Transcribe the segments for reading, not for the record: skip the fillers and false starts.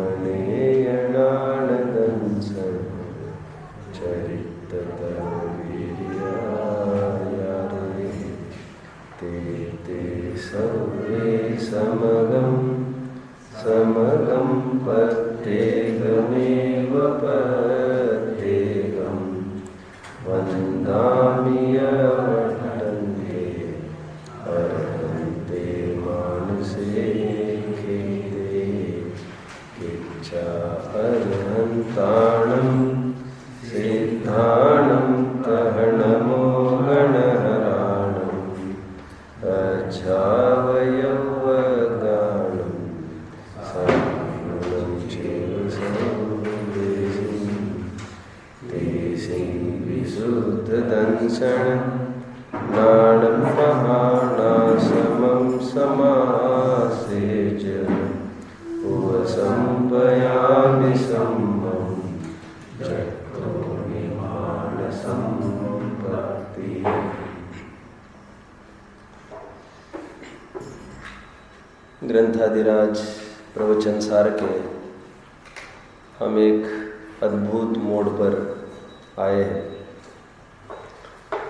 मणेयणानदंसन चरिततरवीर्यायारे ते ते सर्वे समगं प्रत्येकमेव प्रत्येकं वन्दामि यवटन्ते अर्हन्ते मानसे खेदे किच्चा अर्हन्ताणं सिद्धाणं तहनमोहनहराणं अच्छावयवदानं सानुनं चैव संदेशं देशं विशुद्धदंसन नाणं महानाशमं समासेच उपसंपयामि सम्मं चक्रोमि मानसंपत्ति। ग्रंथादिराज प्रवचन सार के हम एक अद्भुत मोड़ पर आए हैं,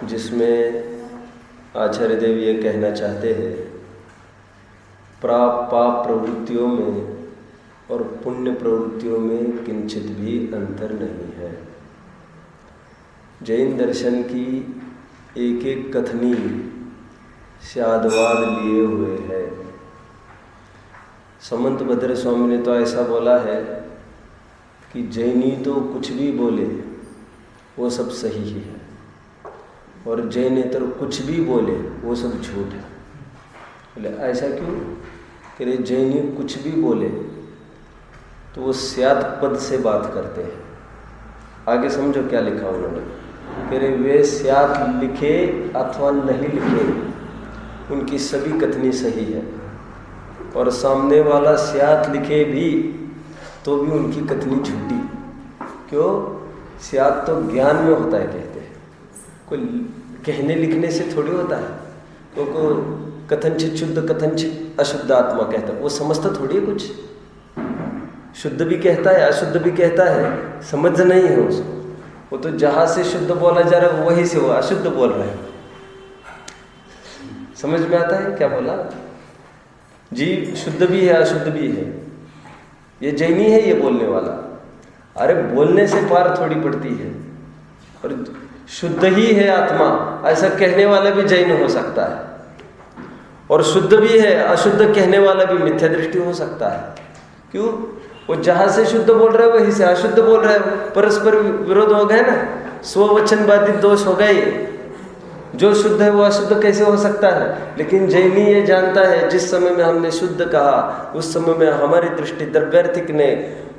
जिसमें आचार्य देव ये कहना चाहते हैं, पाप प्रवृत्तियों में और पुण्य प्रवृत्तियों में किंचित भी अंतर नहीं है। जैन दर्शन की एक एक कथनी स्यादवाद लिए हुए है। समंत भद्र स्वामी ने तो ऐसा बोला है कि जैनी तो कुछ भी बोले वो सब सही ही है, और जैनेतर कुछ भी बोले वो सब झूठ है। बोले ऐसा क्यों? कि रे जैनी कुछ भी बोले तो वो स्याद पद से बात करते हैं। आगे समझो क्या लिखा उन्होंने, कि रे वे स्याद लिखे अथवा नहीं लिखे, उनकी सभी कथनी सही है, और सामने वाला स्याद लिखे भी तो भी उनकी कथनी झूठी। क्यों? स्याद तो ज्ञान में होता है, कहते हैं, कोई कहने लिखने से थोड़ी होता है। तो कथनचित शुद्ध कथनचित अशुद्ध आत्मा कहता है, वो समझता थोड़ी है कुछ। शुद्ध भी कहता है अशुद्ध भी कहता है, समझ नहीं है उसको। वो तो जहाँ से शुद्ध बोला जा रहा है वहीं से वो अशुद्ध बोल रहा है। समझ में आता है क्या बोला जी? शुद्ध भी है अशुद्ध भी है। ये जैनी है ये बोलने वाला। अरे बोलने से पार थोड़ी पड़ती है। और शुद्ध ही है आत्मा ऐसा कहने वाला भी जैन हो सकता है, और शुद्ध भी है अशुद्ध कहने वाला भी मिथ्या दृष्टि हो सकता है। क्यों? वो जहां से शुद्ध बोल रहा है वहीं से अशुद्ध बोल रहा है, परस्पर विरोध हो गए ना, स्ववचनवादी दोष हो गए। जो शुद्ध है वो अशुद्ध कैसे हो सकता है? लेकिन जैनी ये जानता है, जिस समय में हमने शुद्ध कहा उस समय में हमारी दृष्टि द्रव्यार्थिक ने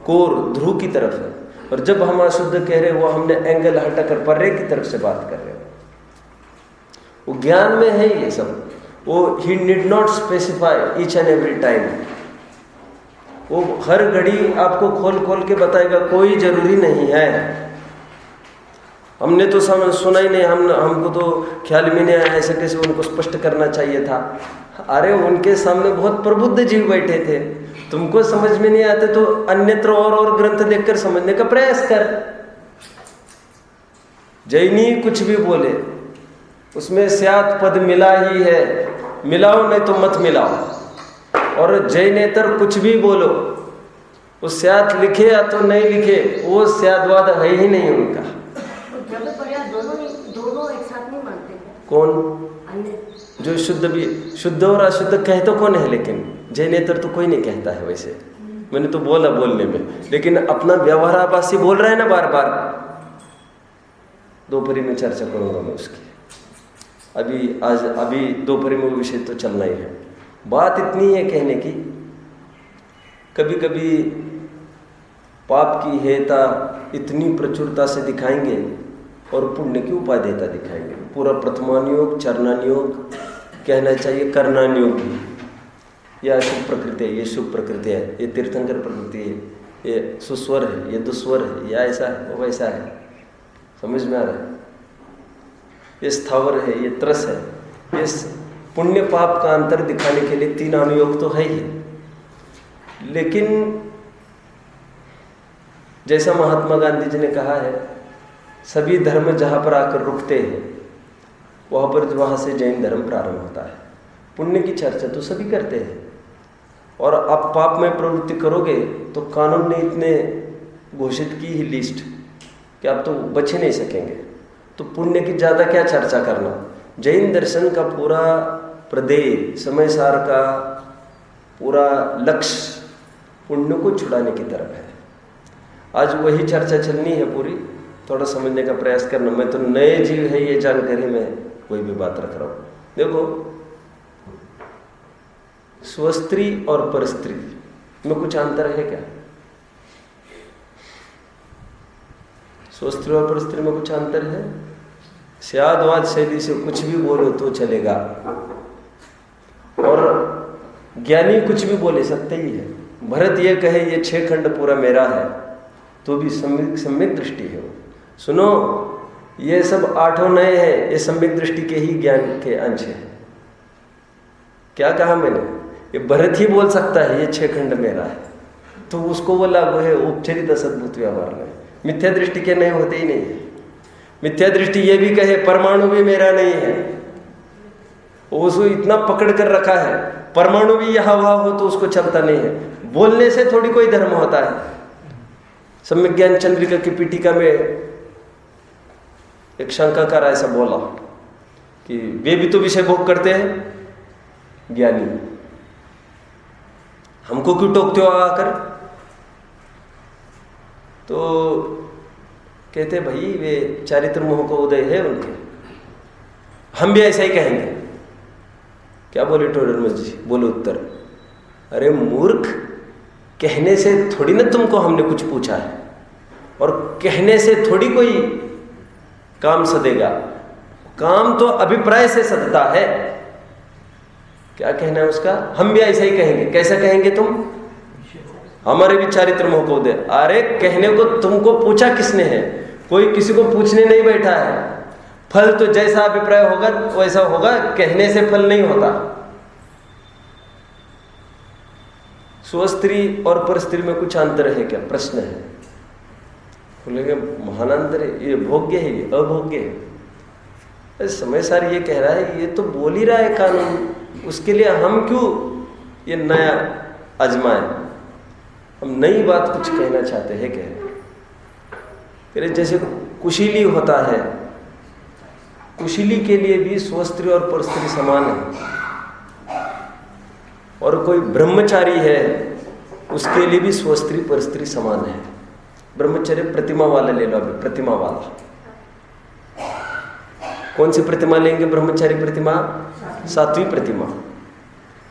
कोर ध्रुव की तरफ है, और जब हम अशुद्ध कह रहे वो हमने एंगल हटाकर पर्रे की तरफ से बात कर रहे हो। वो ज्ञान में है ये सब। वो he need not specify each and every time. वो हर घड़ी आपको खोल खोल के बताएगा, कोई जरूरी नहीं है। हमने तो सुना ही नहीं, हमको तो ख्याल में नहीं आया ऐसे कैसे उनको स्पष्ट करना चाहिए था। अरे उनके सामने बहुत प्रबुद्ध जीव बैठे थे, तुमको समझ में नहीं आते तो अन्यत्र और ग्रंथ देखकर समझने का प्रयास कर। जैनी कुछ भी बोले उसमें स्यात् पद मिला ही है, मिलाओ नहीं तो मत मिलाओ। और जैनेतर कुछ भी बोलो, वो स्यात् लिखे या तो नहीं लिखे, वो स्याद्वाद है ही नहीं उनका। दोनों एक साथ नहीं मानते हैं। कौन? जो शुद्ध भी, शुद्ध और अशुद्ध कहे तो कौन है, लेकिन जैनेतर तो कोई नहीं कहता है वैसे। मैंने तो बोला बोलने में, लेकिन अपना व्यवहार आभासी बोल रहा है ना बार बार। दोपहरी में चर्चा करूंगा मैं उसकी। अभी दोपहरी में विषय तो चलना ही है। बात इतनी है कहने की, कभी कभी पाप की हेयता इतनी प्रचुरता से दिखाएंगे और पुण्य की उपादेयता दिखाएंगे। पूरा प्रथमानुयोग चरणानुयोग कहना चाहिए, करणानुयोग भी। यह अशुभ प्रकृति है, ये शुभ प्रकृति है, ये तीर्थंकर प्रकृति है, ये सुस्वर है, ये दुस्वर है, या ऐसा है वो वैसा है। समझ में आ रहा है? ये स्थावर है, ये त्रस है। ये पुण्य पाप का अंतर दिखाने के लिए तीन अनुयोग तो है ही, लेकिन जैसा महात्मा गांधी जी ने कहा है, सभी धर्म जहाँ पर आकर रुकते हैं वहाँ से जैन धर्म प्रारंभ होता है। पुण्य की चर्चा तो सभी करते हैं, और आप पाप में प्रवृत्ति करोगे तो कानून ने इतने घोषित की ही लिस्ट कि आप तो बच ही नहीं सकेंगे। तो पुण्य की ज़्यादा क्या चर्चा करना। जैन दर्शन का पूरा प्रदेय, समय सार का पूरा लक्ष्य पुण्य को छुड़ाने की तरफ है। आज वही चर्चा चलनी है पूरी, थोड़ा समझने का प्रयास करना। मैं तो नए जीव है ये जानकारी में कोई भी बात रख रहा हूँ। देखो, स्वस्त्री और परस्त्री में कुछ अंतर है क्या? स्वस्त्री और परस्त्री में कुछ अंतर है? स्यादवाद शैली से कुछ भी बोलो तो चलेगा, और ज्ञानी कुछ भी बोले सकते ही है। भरत ये कहे ये 6 खंड पूरा मेरा है तो भी सम्यक दृष्टि है वो। सुनो, ये सब 8 नए हैं, ये सम्यक दृष्टि के ही ज्ञान के अंश है। क्या कहा मैंने? ये भरत ही बोल सकता है ये 6 खंड मेरा है, तो उसको वो लागू है उपचरित असद्भुत व्यवहार में। मिथ्या दृष्टि के नए होते ही नहीं है। मिथ्या दृष्टि ये भी कहे परमाणु भी मेरा नहीं है, उसको इतना पकड़ कर रखा है, परमाणु भी यहाँ वहाँ हो तो उसको चलता नहीं है। बोलने से थोड़ी कोई धर्म होता है। सम्यक ज्ञान चंद्रिका की पीठिका में एक शंकाकार ऐसा बोला कि वे भी तो विषय भोग करते हैं ज्ञानी, हमको क्यों टोकते हो आकर? तो कहते भाई वे चारित्र मोह का उदय है उनके, हम भी ऐसा ही कहेंगे। क्या बोले टोडरमल जी? बोलो उत्तर। अरे मूर्ख, कहने से थोड़ी ना तुमको हमने कुछ पूछा है, और कहने से थोड़ी कोई काम सदेगा। काम तो अभिप्राय से सदता है। क्या कहना है उसका? हम भी ऐसा ही कहेंगे। कैसा कहेंगे तुम? हमारे भी चारित्र मोह को उदय। अरे कहने को तुमको पूछा किसने है? कोई किसी को पूछने नहीं बैठा है। फल तो जैसा अभिप्राय होगा वैसा होगा, कहने से फल नहीं होता। स्वस्त्री और परस्त्री में कुछ अंतर है क्या? प्रश्न है। बोलेंगे महान अंतर है, ये भोग्य है, ये अभोग्य है। समय सार ये कह रहा है, ये तो बोल ही रहा है कानून, उसके लिए हम क्यों ये नया आजमाएं? हम नई बात कुछ कहना चाहते हैं। कह रहे जैसे कुशीली होता है, कुशीली के लिए भी स्वस्त्री और परस्त्री समान है, और कोई ब्रह्मचारी है उसके लिए भी स्वस्त्री परस्त्री समान है। ब्रह्मचर्य प्रतिमा वाला ले लो अभी, प्रतिमा वाला। कौन सी प्रतिमा लेंगे? ब्रह्मचारी प्रतिमा, सात्विक प्रतिमा।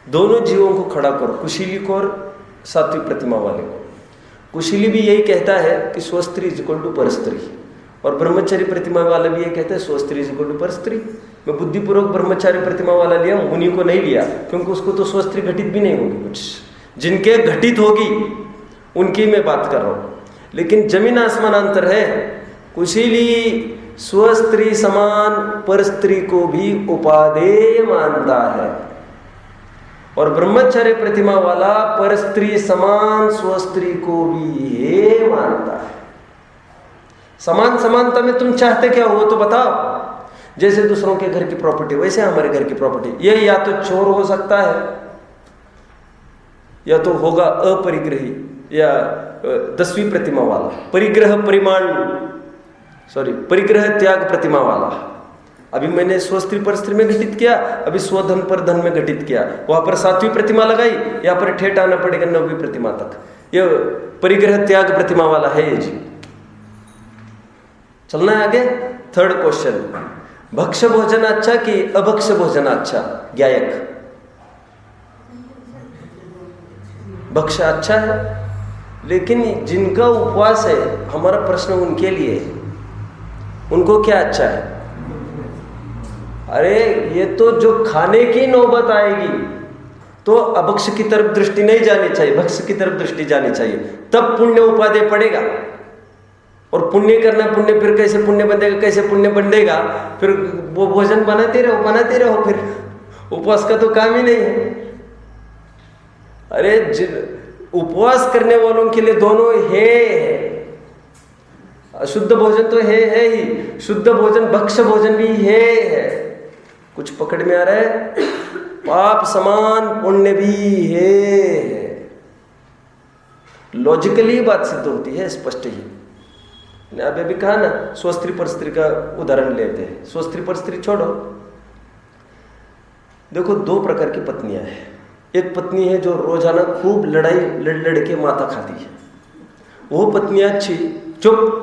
दोनों जीवों को खड़ा करो, कुशीली को और सात्विक प्रतिमा वाले को। कुशीली भी यही कहता है कि स्वस्त्री इज इक्वल टू परस्त्री, और ब्रह्मचारी प्रतिमा वाला भी ये कहता है स्वस्त्री इज इक्वल टू परस्त्री। मैं बुद्धिपूर्वक ब्रह्मचारी प्रतिमा वाला लिया, मुनि को नहीं लिया, क्योंकि उसको तो स्वस्त्री घटित भी नहीं होगी। कुछ जिनके घटित होगी उनकी मैं बात कर रहा हूँ, लेकिन जमीन आसमान अंतर है। कुशीली स्वस्त्री समान परस्त्री को भी उपादेय मानता है, और ब्रह्मचर्य प्रतिमा वाला परस्त्री समान स्वस्त्री को भी ये मानता है। समान समानता में तुम चाहते क्या हो तो बताओ। जैसे दूसरों के घर की प्रॉपर्टी वैसे हमारे घर की प्रॉपर्टी। ये या तो चोर हो सकता है, या तो होगा अपरिग्रही, या 10वीं प्रतिमा वाला, परिग्रह त्याग प्रतिमा वाला। अभी मैंने स्वस्त्री परस्त्री में घटित किया, अभी स्वधन पर धन में घटित किया, वहां पर 7वीं प्रतिमा लगाई, यहाँ पर ठेठ आना पड़ेगा 9वीं प्रतिमा तक। ये परिग्रह त्याग प्रतिमा वाला है ये जी। चलना है आगे। 3rd क्वेश्चन, भक्ष भोजन अच्छा कि अभक्ष भोजन अच्छा? गायक, भक्ष अच्छा है, लेकिन जिनका उपवास है, हमारा प्रश्न उनके लिए है, उनको क्या अच्छा है? अरे ये तो जो खाने की नौबत आएगी तो अभक्ष की तरफ दृष्टि नहीं जानी चाहिए, भक्ष की तरफ दृष्टि जानी चाहिए, तब पुण्य उपादेय पड़ेगा। और पुण्य करना, पुण्य फिर कैसे पुण्य बनेगा, कैसे पुण्य बनेगा? फिर वो भोजन बनाते रहो, फिर उपवास का तो काम ही नहीं है। अरे उपवास करने वालों के लिए दोनों है, अशुद्ध भोजन तो है ही, शुद्ध भोजन भक्ष्य भोजन भी है। कुछ पकड़ में आ रहा है? पाप समान पुण्य भी है। लॉजिकली बात सिद्ध होती है, स्पष्ट ही। अभी अभी कहा ना, स्वस्त्री परस्त्री का उदाहरण लेते हैं। स्वस्त्री परस्त्री छोड़ो, देखो 2 प्रकार की पत्नियां हैं। एक पत्नी है जो रोजाना खूब लड़ाई लड़ के माता खाती है, वो पत्नियां अच्छी। चुप।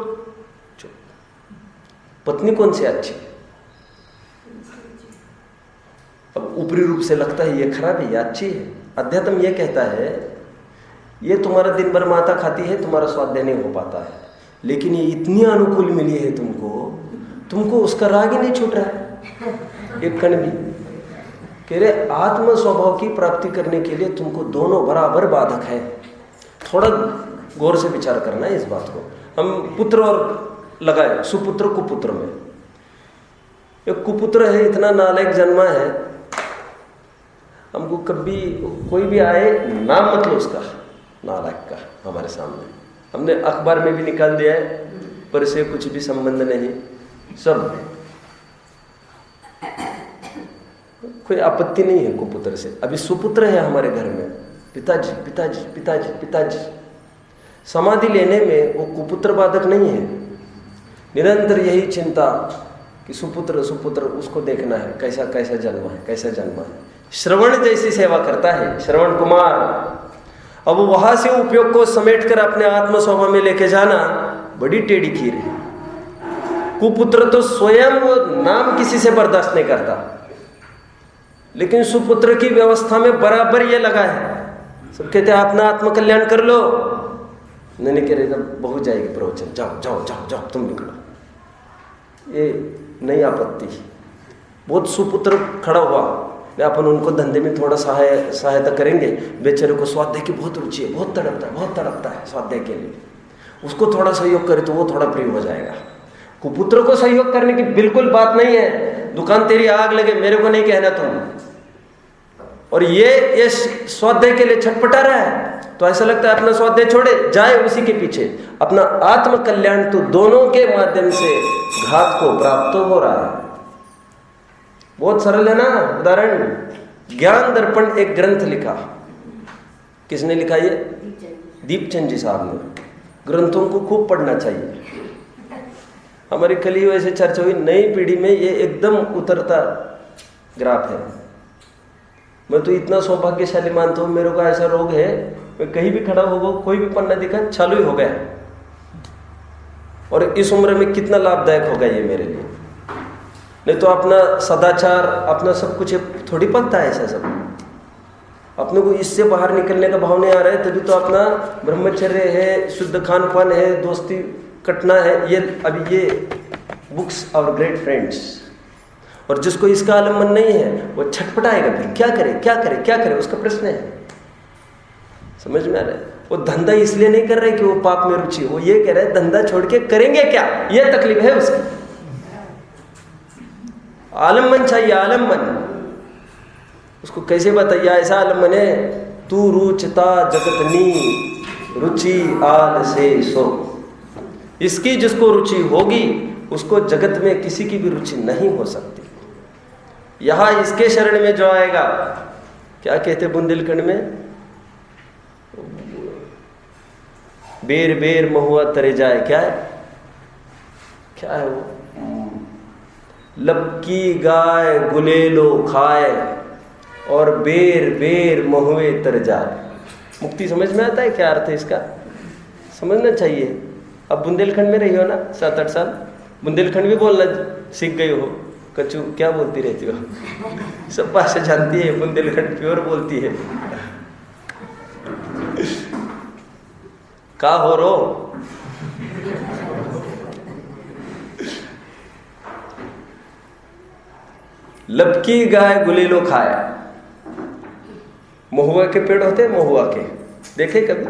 पत्नी कौन सी अच्छी? अब ऊपरी रूप से लगता है ये खराब है, ये अच्छी है। अध्यात्म ये कहता है ये तुम्हारा दिन भर माता खाती है, तुम्हारा स्वाध्याय नहीं हो पाता है, लेकिन ये इतनी अनुकूल मिली है तुमको उसका राग ही नहीं छूट रहा है एक कण भी। कह रहे आत्म स्वभाव की प्राप्ति करने के लिए तुमको दोनों बराबर बाधक है। थोड़ा गौर से विचार करना है इस बात को। हम पुत्र और लगाए, सुपुत्र कुपुत्र में। एक कुपुत्र है, इतना नालायक जन्मा है, हमको कभी कोई भी आए नाम मत लो उसका, नालायक का, हमारे सामने। हमने अखबार में भी निकाल दिया है, पर से कुछ भी संबंध नहीं, सब कोई आपत्ति नहीं है कुपुत्र से। अभी सुपुत्र है हमारे घर में, पिताजी पिताजी पिताजी पिताजी। समाधि लेने में वो कुपुत्र बाधक नहीं है। निरंतर यही चिंता कि सुपुत्र सुपुत्र, उसको देखना है कैसा कैसा जन्म है, कैसा जन्म है। श्रवण जैसी सेवा करता है श्रवण कुमार। अब वहां से उपयोग को समेटकर अपने आत्म स्वभाव में लेके जाना बड़ी टेढ़ी खीर है। कुपुत्र तो स्वयं वो नाम किसी से बर्दाश्त नहीं करता, लेकिन सुपुत्र की व्यवस्था में बराबर ये लगा है। सब कहते हैं अपना आत्मकल्याण कर लो, नहीं कह रहे जब बहू जाएगी प्रवचन, जाओ जाओ जाओ जाओ तुम निकलो, ये नहीं आपत्ति। बहुत सुपुत्र खड़ा हुआ, अपन उनको धंधे में थोड़ा सहायता करेंगे। बेचारे को स्वाध्याय की बहुत रुचि है, बहुत तड़पता है स्वाध्याय के लिए, उसको थोड़ा सहयोग करे तो वो थोड़ा प्रिय हो जाएगा। कुपुत्र को सहयोग करने की बिल्कुल बात नहीं है। दुकान तेरी आग लगे, मेरे को नहीं कहना तुम। और ये स्वाध्याय के लिए छटपटा रहा है, तो ऐसा लगता है अपना स्वाध्याय छोड़े जाए उसी के पीछे। अपना आत्म कल्याण तो दोनों के माध्यम से घात को प्राप्त हो रहा है। बहुत सरल है ना उदाहरण। ज्ञान दर्पण एक ग्रंथ लिखा, किसने लिखा? ये दीपचंद जी साहब ने। ग्रंथों को खूब पढ़ना चाहिए। हमारी कल ही वैसे चर्चा हुई, नई पीढ़ी में ये एकदम उतरता ग्राफ है। मैं तो इतना सौभाग्यशाली मानता हूँ, मेरे को ऐसा रोग है, मैं कहीं भी खड़ा होगा, कोई भी पन्ना दिखा चालू ही हो गया। और इस उम्र में कितना लाभदायक होगा ये मेरे लिए। नहीं तो अपना सदाचार, अपना सब कुछ थोड़ी पकता है ऐसा सब। अपने को इससे बाहर निकलने का भाव नहीं आ रहा है, तभी तो अपना ब्रह्मचर्य है, शुद्ध खान पान है, दोस्ती कटना है। ये अभी ये बुक्स और ग्रेट फ्रेंड्स। और जिसको इसका आलम्बन नहीं है वो छटपटाएगा, फिर क्या करे क्या करे क्या करे, उसका प्रश्न है। समझ में आ रहा है? वो धंधा इसलिए नहीं कर रहे कि वो पाप में रुचि, वो ये कह रहे हैं धंधा छोड़ के करेंगे क्या, ये तकलीफ है उसकी। आलम्बन चाहिए, आलम्बन। उसको कैसे बताइए ऐसा आलम्बन है, तू रुचता जगतनी रुचि आल से सो। इसकी जिसको रुचि होगी उसको जगत में किसी की भी रुचि नहीं हो सकती। यहां इसके शरण में जो आएगा, क्या कहते बुंदेलखंड में, बेर बेर महुआ तरे जाए, क्या है क्या है वो, लबकी गाय गुलेलो खाए और बेर बेर महुए तर जाए। मुक्ति समझ में आता है क्या अर्थ है इसका? समझना चाहिए। अब बुंदेलखंड में रही हो ना 7-8 साल, बुंदेलखंड भी बोलना सीख गई हो। कचू क्या बोलती रहती हो? सब भाषा जानती है, बुंदेलखंड प्योर बोलती है। का हो रो? लबकी गाय गुलेलो खाया। महुआ के पेड़ होते हैं, महुआ के देखे कभी?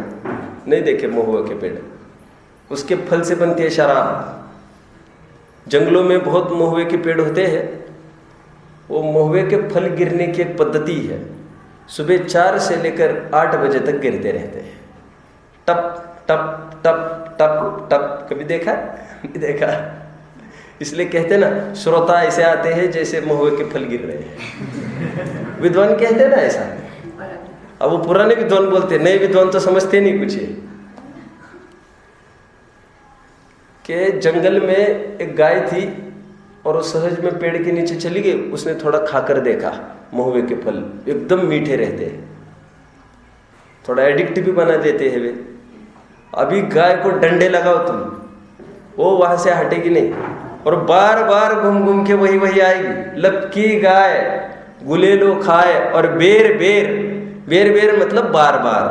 नहीं देखे महुआ के पेड़। उसके फल से बनती है शराब। जंगलों में बहुत महुए के पेड़ होते हैं। वो महुए के फल गिरने की एक पद्धति है। सुबह 4 से लेकर 8 बजे तक गिरते रहते हैं, टप टप टप टप टप। कभी कभी देखा? देखा। इसलिए कहते ना, श्रोता ऐसे आते हैं जैसे महुए के फल गिर रहे हैं। विद्वान कहते ना ऐसा। अब वो पुराने विद्वान बोलते, नए विद्वान तो समझते नहीं कुछ है। कि जंगल में एक गाय थी और वो सहज में पेड़ के नीचे चली गई। उसने थोड़ा खाकर देखा, महुए के फल एकदम मीठे रहते हैं, थोड़ा एडिक्ट भी बना देते हैं वे। अभी गाय को डंडे लगाओ तुम, वो वहां से हटेगी नहीं और बार बार घूम घूम के वही आएगी। लक्की गाय गुलेलो खाए और बेर बेर, बेर बेर मतलब बार बार।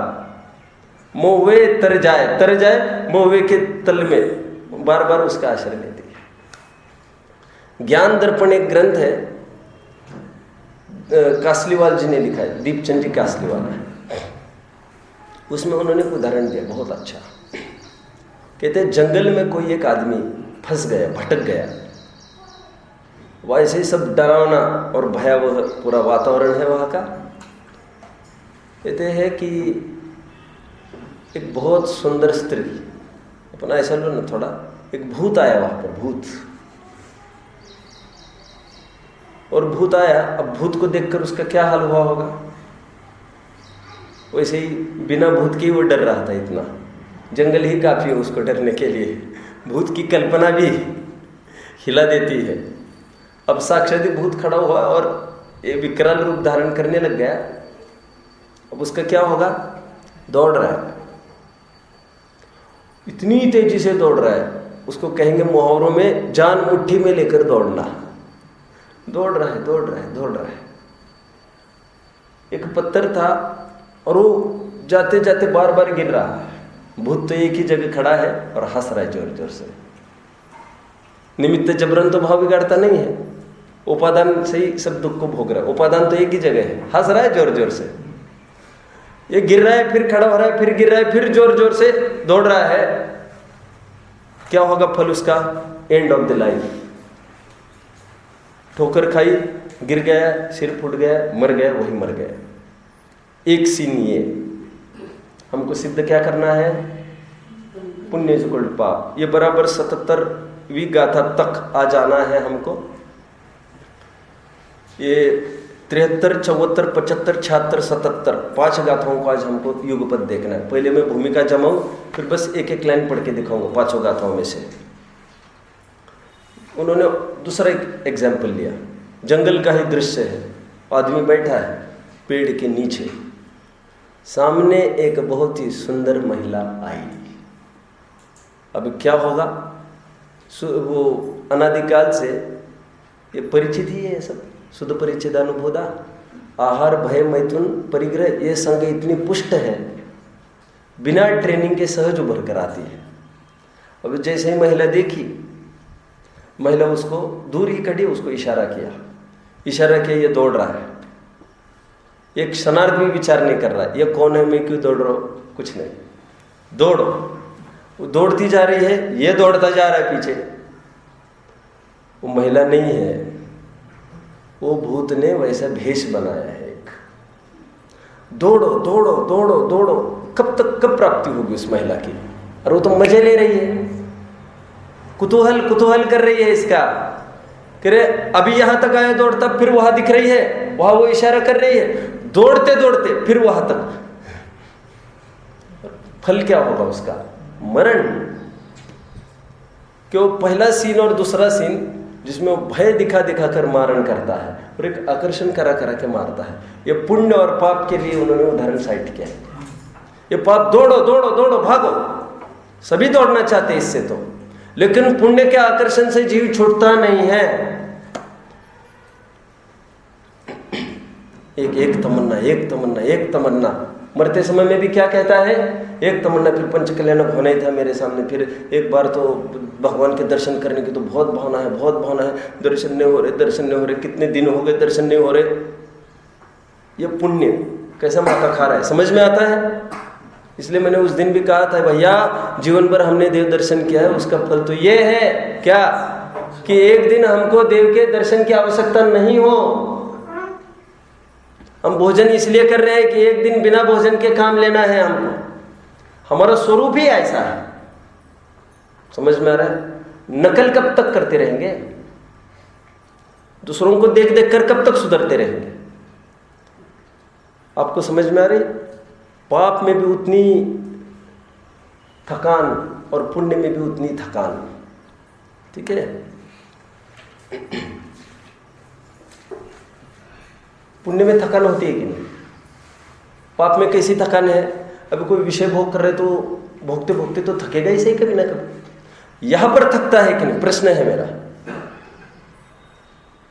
महुए तर जाए महुए के तल में बार बार उसका आश्रय लेती है। ज्ञान दर्पण एक ग्रंथ है, कासलीवाल जी ने लिखा है, दीपचंद जी कासलीवाल है। उसमें उन्होंने एक उदाहरण दिया बहुत अच्छा। कहते हैं जंगल में कोई एक आदमी फंस गया, भटक गया। वैसे ही सब डरावना और भयावह पूरा वातावरण है वहाँ का। कहते हैं कि एक बहुत सुंदर स्त्री, अपना ऐसा लो ना थोड़ा, एक भूत आया वहाँ पर, भूत। और भूत आया, अब भूत को देखकर उसका क्या हाल हुआ होगा? वैसे ही बिना भूत के ही वो डर रहा था इतना। जंगल ही काफ़ी है उसको डरने के लिए, भूत की कल्पना भी हिला देती है। अब साक्षात भूत खड़ा हुआ और ये विकराल रूप धारण करने लग गया। अब उसका क्या होगा? दौड़ रहा है, इतनी तेजी से दौड़ रहा है, उसको कहेंगे मुहावरों में जान मुट्ठी में लेकर दौड़ना। दौड़ रहा है। एक पत्थर था और वो जाते जाते बार बार गिर रहा है। भूत तो एक ही जगह खड़ा है और हंस रहा है जोर जोर से। निमित्त जबरन तो भाव बिगाड़ता नहीं है, उपादान से ही सब दुख को भोग रहा है। उपादान तो एक ही जगह है, हंस रहा है जोर जोर से। ये गिर रहा है, फिर खड़ा हो रहा है, फिर गिर रहा है, फिर जोर जोर से दौड़ रहा है। क्या होगा फल उसका? End of the life. ठोकर खाई, गिर गया, सिर फूट गया, मर गया, वही मर गया। एक सीन ये हमको सिद्ध क्या करना है? पुण्य इक्वल टू पाप। ये बराबर 77वीं गाथा तक आ जाना है हमको। ये 73, 74, 75, 76, 77 5 गाथाओं को आज हमको युगपद देखना है। पहले मैं भूमिका जमाऊं, फिर बस एक एक लाइन पढ़ के दिखाऊंगा 5 गाथाओं में से। उन्होंने दूसरा एक एग्जाम्पल लिया, जंगल का ही दृश्य है। आदमी बैठा है पेड़ के नीचे, सामने एक बहुत ही सुंदर महिला आई। अब क्या होगा? वो अनादिकाल से ये परिचित ही है सब, शुद्ध परिचिदानुभूता। आहार भय मैथुन परिग्रह, ये संग इतनी पुष्ट है, बिना ट्रेनिंग के सहज उभर कर आती है। अब जैसे ही महिला देखी, महिला उसको दूर ही खड़ी, उसको इशारा किया, ये दौड़ रहा है। एक क्षणार्थ भी विचार नहीं कर रहा है, ये कौन है, मैं क्यों दौड़ रहा हूँ, कुछ नहीं, दौड़ो। वो दौड़ती जा रही है, ये दौड़ता जा रहा है पीछे। वो महिला नहीं है, वो भूत ने वैसा भेष बनाया है एक। दौड़ो दौड़ो दौड़ो दौड़ो, कब प्राप्ति होगी उस महिला की? और वो तो मजे ले रही है, कुतूहल कर रही है इसका। करे अभी यहां तक आया दौड़ता, फिर वहां दिख रही है, वहां वो इशारा कर रही है, दौड़ते दौड़ते फिर वहां तक। फल क्या होगा उसका? मरण। क्यों? पहला सीन और दूसरा सीन जिसमें वो भय दिखा कर मारण करता है और एक आकर्षण करा के मारता है। ये पुण्य और पाप के लिए उन्होंने उदाहरण साइट किया है। ये पाप दौड़ो दौड़ो दौड़ो भागो, सभी दौड़ना चाहते इससे तो, लेकिन पुण्य के आकर्षण से जीव छूटता नहीं है। एक तमन्ना मरते समय में भी क्या कहता है? एक तमन्ना। फिर पंच कल्याण होना ही था मेरे सामने, फिर एक बार तो भगवान के दर्शन करने की तो बहुत भावना है, दर्शन नहीं हो रहे, कितने दिन हो गए दर्शन नहीं हो रहे। ये पुण्य कैसा माता खा रहा है, समझ में आता है? इसलिए मैंने उस दिन भी कहा था, भैया जीवन भर हमने देव दर्शन किया है, उसका फल तो ये है क्या कि एक दिन हमको देव के दर्शन की आवश्यकता नहीं हो। हम भोजन इसलिए कर रहे हैं कि एक दिन बिना भोजन के काम लेना है हमको। हमारा स्वरूप ही ऐसा है, समझ में आ रहा है? नकल कब तक करते रहेंगे? दूसरों को देख देख कर कब तक सुधरते रहेंगे? आपको समझ में आ रही? पाप में भी उतनी थकान और पुण्य में भी उतनी थकान। ठीक है? पुण्य में थकान होती है कि नहीं? पाप में कैसी थकान है? अभी कोई विषय भोग कर रहे तो भोगते भोगते तो थकेगा ही सही कभी ना कभी। यहां पर थकता है कि नहीं, प्रश्न है मेरा,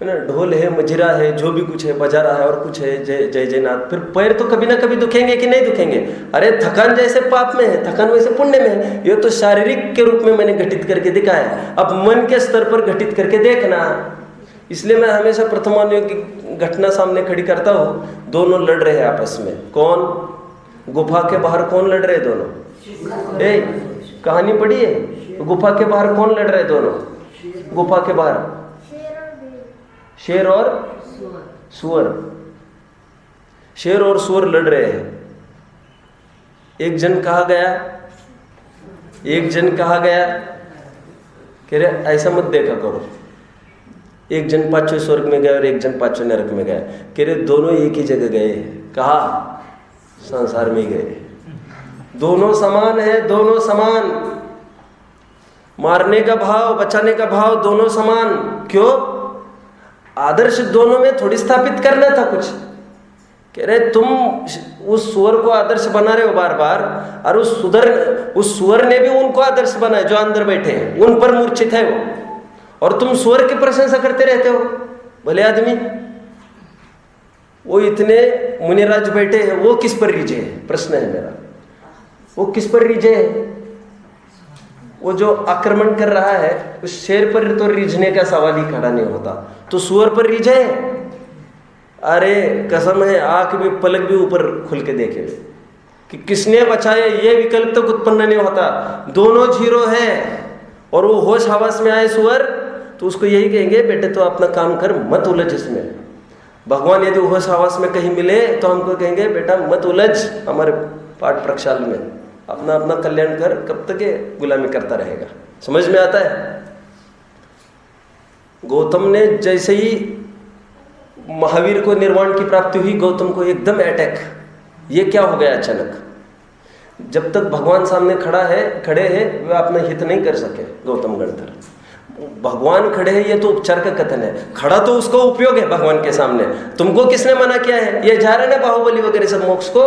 है ना? ढोल है, मजिरा है, जो भी कुछ है, बजा रहा है और कुछ है, जय जय जयनाथ, फिर पैर तो कभी ना कभी दुखेंगे कि नहीं दुखेंगे? अरे थकान जैसे पाप में है, थकान वैसे पुण्य में है। ये तो शारीरिक के रूप में मैंने घटित करके दिखाया, अब मन के स्तर पर घटित करके देखना। इसलिए मैं हमेशा प्रथमान्यों की घटना सामने खड़ी करता हूं। दोनों लड़ रहे हैं आपस में। कौन? गुफा के बाहर कौन लड़ रहे दोनों? कहानी पढ़ी है? गुफा के बाहर कौन लड़ रहे दोनों? गुफा के बाहर शेर और सुअर। शेर और सुअर लड़ रहे हैं। एक जन कहा गया कह रहे ऐसा मत देखा करो। एक जन पांचवें स्वर्ग में गया और एक जन पांचवें नरक में गया। कह रहे दोनों एक ही जगह गए। कहा? संसार में गए। दोनों समान है, दोनों समान। मारने का भाव, बचाने का भाव दोनों समान। क्यों? आदर्श दोनों में थोड़ी स्थापित करना था कुछ। कह रहे तुम उस सुअर को आदर्श बना रहे हो बार बार, और उस सुअर ने भी उनको आदर्श बनाया जो अंदर बैठे हैं, उन पर मूर्छित है वो, और तुम सुअर की प्रशंसा करते रहते हो। भले आदमी, वो इतने मुनिराज बैठे हैं, वो किस पर रिझे है? प्रश्न है मेरा, वो किस पर रिझे है? वो जो आक्रमण कर रहा है उस शेर पर तो रिझने का सवाल ही खड़ा नहीं होता, तो सुअर पर रिझे। अरे कसम है, आंख भी पलक भी ऊपर खुल के देखे कि किसने बचाया, ये विकल्प तक उत्पन्न नहीं होता। दोनों जीरो है। और वो होश हवास में आए सुअर तो उसको यही कहेंगे बेटे तो अपना काम कर, मत उलझ इसमें। भगवान यदि होश हवास में कहीं मिले तो हमको कहेंगे बेटा मत उलझ हमारे पाठ प्रक्षाल में, अपना अपना कल्याण कर, कब तक ये गुलामी करता रहेगा। समझ में आता है? गौतम ने जैसे ही महावीर को निर्वाण की प्राप्ति हुई, गौतम को एकदम अटैक। ये क्या हो गया अचानक? जब तक भगवान सामने खड़े हैं वे अपना हित नहीं कर सके। गौतम गणधर, भगवान खड़े हैं ये तो उपचार का कथन है, खड़ा तो उसका उपयोग है भगवान के सामने। तुमको किसने मना किया है? ये जा रहे ना बाहुबली वगैरह सब मोक्ष को,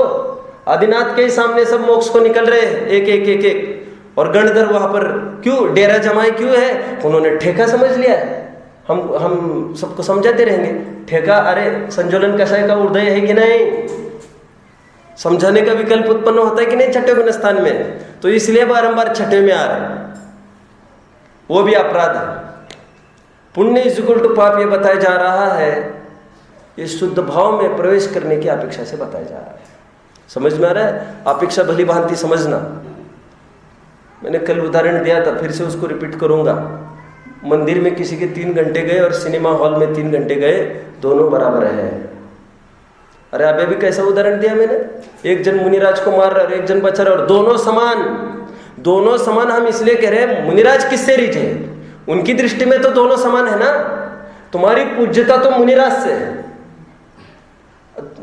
आदिनाथ के सामने सब मोक्ष को निकल रहे हैं एक एक एक एक। और गणधर वहां पर क्यों डेरा जमाए क्यों है? उन्होंने ठेका समझ लिया है। हम सबको समझाते रहेंगे ठेका। अरे संजोलन कषाय का उदय है कि नहीं? समझाने का विकल्प उत्पन्न होता है कि नहीं छठे गुण स्थान में? तो इसलिए बारंबार छठे में आ रहे हैं। वो भी अपराध है। पुण्य इज इक्वल टू पाप ये बताया जा रहा है, ये शुद्ध भाव में प्रवेश करने की अपेक्षा से बताया जा रहा है। समझ में आ रहा है? अपेक्षा भली भांति समझना। मैंने कल उदाहरण दिया था, फिर से उसको रिपीट करूंगा। मंदिर में किसी के 3 घंटे गए और सिनेमा हॉल में 3 घंटे गए, दोनों बराबर है। अरे अभी भी कैसा उदाहरण दिया मैंने? एक जन मुनिराज को मार रहा है और एक जन बचा रहा है, और दोनों समान। दोनों समान हम इसलिए कह रहे हैं, मुनिराज किससे रिझे? उनकी दृष्टि में तो दोनों समान है ना। तुम्हारी पूज्यता तो मुनिराज से है।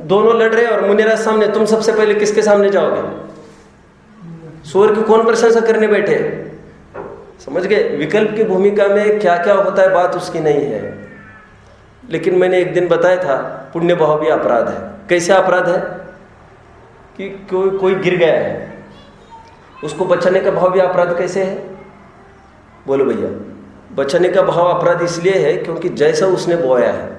दोनों लड़ रहे और मुनिराज सामने, तुम सबसे पहले किसके सामने जाओगे? सूर्य की कौन प्रशंसा करने बैठे? समझ गए? विकल्प की भूमिका में क्या क्या होता है बात उसकी नहीं है। लेकिन मैंने एक दिन बताया था पुण्य भाव भी अपराध है। कैसे अपराध है? कि कोई गिर गया है, उसको बचाने का भाव भी अपराध कैसे है? बोलो भैया। बचाने का भाव अपराध इसलिए है क्योंकि जैसा उसने बोया है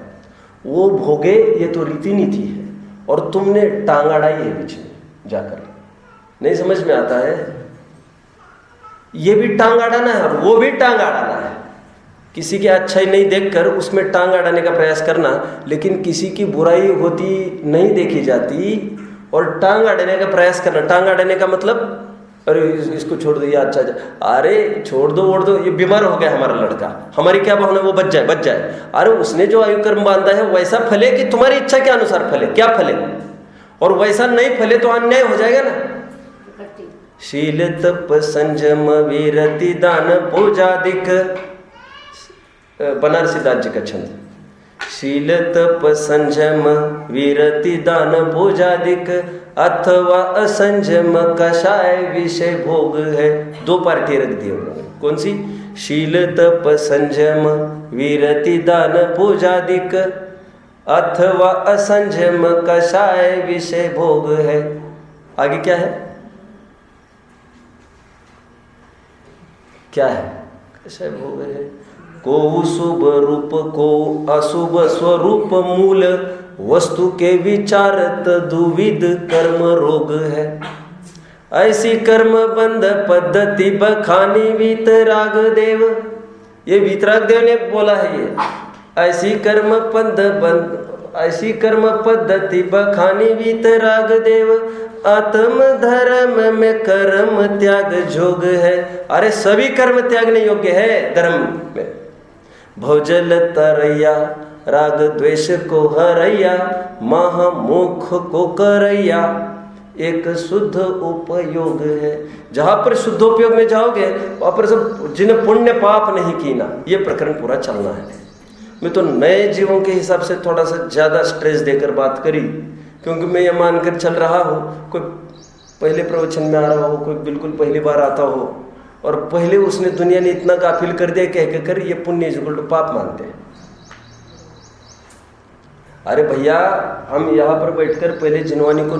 वो भोगे, ये तो रीति नीति है, और तुमने टांग अड़ाई है बीच में जाकर। नहीं समझ में आता है? ये भी टांग अड़ाना है और वो भी टांग अड़ाना है। किसी की अच्छाई नहीं देखकर उसमें टांग अड़ाने का प्रयास करना, लेकिन किसी की बुराई होती नहीं देखी जाती और टांग अड़ाने का प्रयास करना। टांग अड़ाने का मतलब अरे इसको छोड़ दो, ये अच्छा। अरे छोड़ दो ओढ़ दो, ये बीमार हो गया हमारा लड़का, हमारी क्या भावना, वो बच जाए। अरे उसने जो आयु कर्म बांधा है वैसा फले कि तुम्हारी इच्छा के अनुसार फले, क्या फले, और वैसा नहीं फले तो अन्याय हो जाएगा ना। शील तप संयम वीरति दान पूजादिक, बनारसी दास जी का छंद। शील तप संयम वीरति दान पूजादिक, अथवा असंयम कषाय विषय भोग है। दो पार्टी रख दी उन्होंने, कौन सी? शील तप संयम वीरति दान पूजादिक, अथवा असंयम कषाय विषय भोग है। आगे क्या है? क्या है? कषाय भोग है। को शुभ रूप को अशुभ स्वरूप मूल, वस्तु के विचारत दुविध कर्म रोग है। ऐसी कर्म बंध पद्धति बखानी वीतराग देव, ये वीतराग देव ने बोला है। ये ऐसी कर्म पद्धति बखानी वीतराग देव, आत्म धर्म में कर्म त्याग जोग है। अरे सभी कर्म त्यागने योग्य है धर्म में। भवजल तरैया राग द्वेष को हरैया, महामुख को करैया, एक शुद्ध उपयोग है। जहां पर शुद्ध उपयोग में जाओगे वहां पर सब जिन्हें पुण्य पाप नहीं कीना, ये प्रकरण पूरा चलना है। मैं तो नए जीवों के हिसाब से थोड़ा सा ज़्यादा स्ट्रेस देकर बात करी, क्योंकि मैं ये मानकर चल रहा हूँ कोई पहले प्रवचन में आ रहा हो, कोई बिल्कुल पहली बार आता हो, और पहले उसने दुनिया ने इतना गाफिल कर दिया कह कर ये पुण्य इज इक्वल टू पाप मानते हैं। अरे भैया, हम यहाँ पर बैठकर पहले जिनवानी को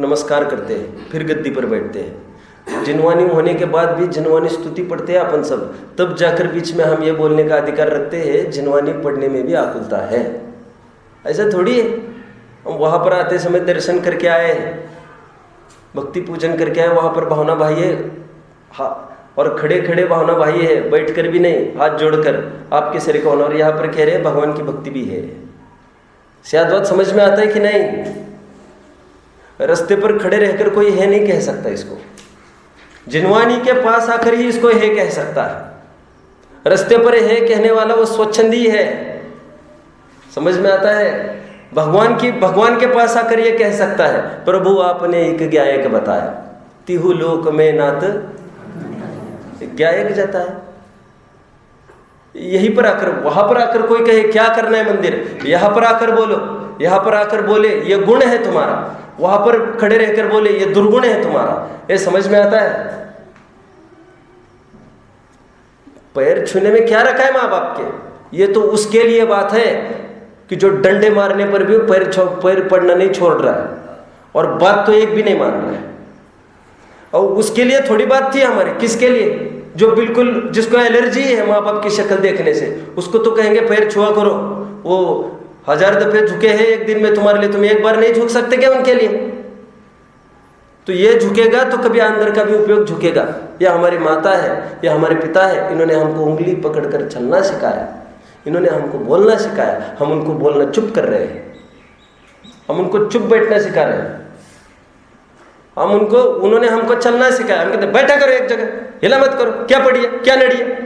नमस्कार करते हैं, फिर गद्दी पर बैठते हैं। जिनवानी होने के बाद भी जिनवानी स्तुति पढ़ते हैं अपन सब, तब जाकर बीच में हम ये बोलने का अधिकार रखते हैं जिनवानी पढ़ने में भी आकुलता है। ऐसा थोड़ी है। हम वहाँ पर आते समय दर्शन करके आए, भक्ति पूजन करके आए, वहाँ पर भावना भाई है, हाँ, और खड़े खड़े भावना भाई है, बैठकर भी नहीं, हाथ जोड़कर आपके सिर का होना, और यहाँ पर कह रहे हैं भगवान की भक्ति भी है। शायद बात समझ में आता है कि नहीं? रास्ते पर खड़े रहकर कोई है नहीं कह सकता इसको, जिनवानी के पास आकर ही इसको है कह सकता है। रास्ते पर है कहने वाला वो स्वच्छंदी है। समझ में आता है? भगवान के पास आकर ये कह सकता है, प्रभु आपने एक ज्ञायक बताया, तिहु लोक में नाथ ज्ञायक जाता है। यहीं पर आकर, वहां पर आकर कोई कहे क्या करना है मंदिर, यहां पर आकर बोलो, यहां पर आकर बोले ये गुण है तुम्हारा, वहां पर खड़े रहकर बोले ये दुर्गुण है तुम्हारा, ये समझ में आता है? पैर छूने में क्या रखा है माँ बाप के? ये तो उसके लिए बात है कि जो डंडे मारने पर भी पैर पड़ना नहीं छोड़ रहा है, और बात तो एक भी नहीं मान रहा है। और उसके लिए थोड़ी बात थी हमारी, किसके लिए? जो बिल्कुल जिसको एलर्जी है माँ बाप की शक्ल देखने से, उसको तो कहेंगे पैर छुआ करो, वो 1000 दफे झुके हैं एक दिन में तुम्हारे लिए, तुम एक बार नहीं झुक सकते क्या उनके लिए? तो ये झुकेगा तो कभी अंदर का भी उपयोग झुकेगा। यह हमारी माता है, यह हमारे पिता है, इन्होंने हमको उंगली पकड़कर चलना सिखाया, इन्होंने हमको बोलना सिखाया, हम उनको बोलना चुप कर रहे हैं, हम उनको चुप बैठना सिखा रहे हैं, उन्होंने हमको चलना सिखाया, हम कहते बैठा करो एक जगह, हिला मत करो, क्या पढ़िए क्या नड़िए।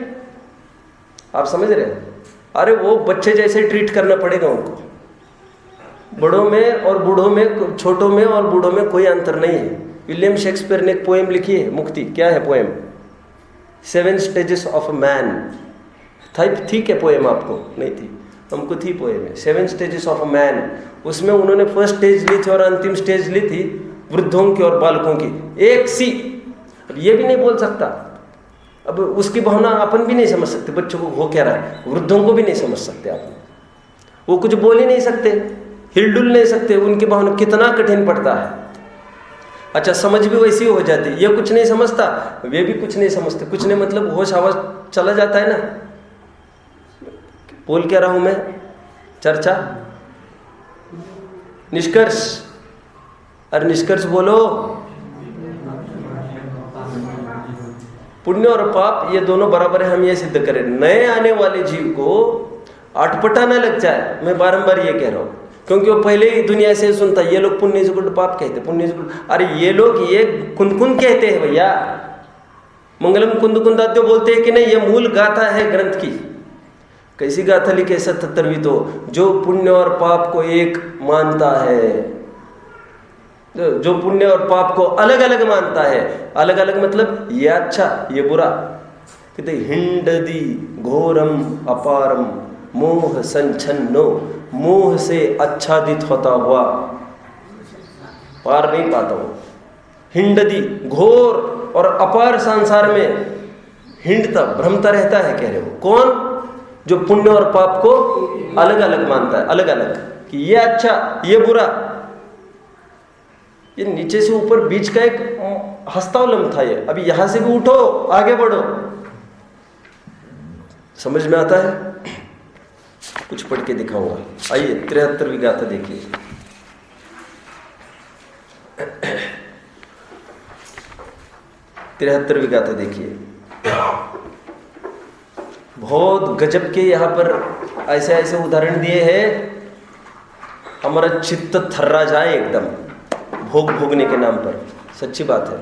आप समझ रहे हैं? अरे वो बच्चे जैसे ट्रीट करना पड़ेगा उनको। बड़ों में और बूढ़ों में, छोटों में और बूढ़ों में कोई अंतर नहीं है। विलियम शेक्सपियर ने एक पोएम लिखी है, मुक्ति। क्या है पोएम? 7 stages of man. थी क्या पोएम? आपको नहीं थी, हमको थी पोएम है 7 स्टेजेस ऑफ मैन। उसमें उन्होंने फर्स्ट स्टेज ली थी और अंतिम स्टेज ली थी वृद्धों की और बालकों की, एक सी। अब ये भी नहीं बोल सकता, अब उसकी भावना अपन भी नहीं समझ सकते, बच्चों को हो क्या रहा है, वृद्धों को भी नहीं समझ सकते आप, वो कुछ बोल ही नहीं सकते, हिलडुल नहीं सकते, उनकी भावना कितना कठिन पड़ता है। अच्छा, समझ भी वैसी हो जाती, ये कुछ नहीं समझता, वे भी कुछ नहीं समझते, कुछ नहीं मतलब होश आवाज चला जाता है ना। बोल क्या रहा हूं मैं? चर्चा, निष्कर्ष। अरे निष्कर्ष बोलो। पुण्य और पाप ये दोनों बराबर है, हम ये सिद्ध करें। नए आने वाले जीव को अटपटा न लग जाए, मैं बारंबार ये कह रहा हूं, क्योंकि वो पहले ही दुनिया से सुनता है ये लोग पुण्य से उल्टा पाप कहते, पुण्य से उल्टा। अरे ये लोग ये कुंद कहते हैं भैया, मंगलम कुंद कुंदाद्यो बोलते हैं कि नहीं, ये मूल गाथा है ग्रंथ की। कैसी गाथा लिखे? 77वीं। तो जो पुण्य और पाप को एक मानता है, जो पुण्य और पाप को अलग अलग मानता है, अलग अलग मतलब ये अच्छा ये बुरा, कहते हिंडदी घोरम अपारम मोह संचन्नो, मोह से आच्छादित होता हुआ पार नहीं पाता वो। हिंडदी घोर और अपार संसार में हिंडता भ्रमता रहता है, कह रहे हो कौन? जो पुण्य और पाप को अलग अलग मानता है, अलग अलग कि ये अच्छा ये बुरा। ये नीचे से ऊपर बीच का एक हस्तावलंब था ये, अभी यहां से भी उठो आगे बढ़ो। समझ में आता है? कुछ पढ़ के दिखाऊंगा। आइए 73वीं गाथा देखिए। 73वीं गाथा देखिए। बहुत गजब के यहाँ पर ऐसे ऐसे उदाहरण दिए हैं, हमारा चित्त थर्रा जाए एकदम भोग भोगने के नाम पर। सच्ची बात है।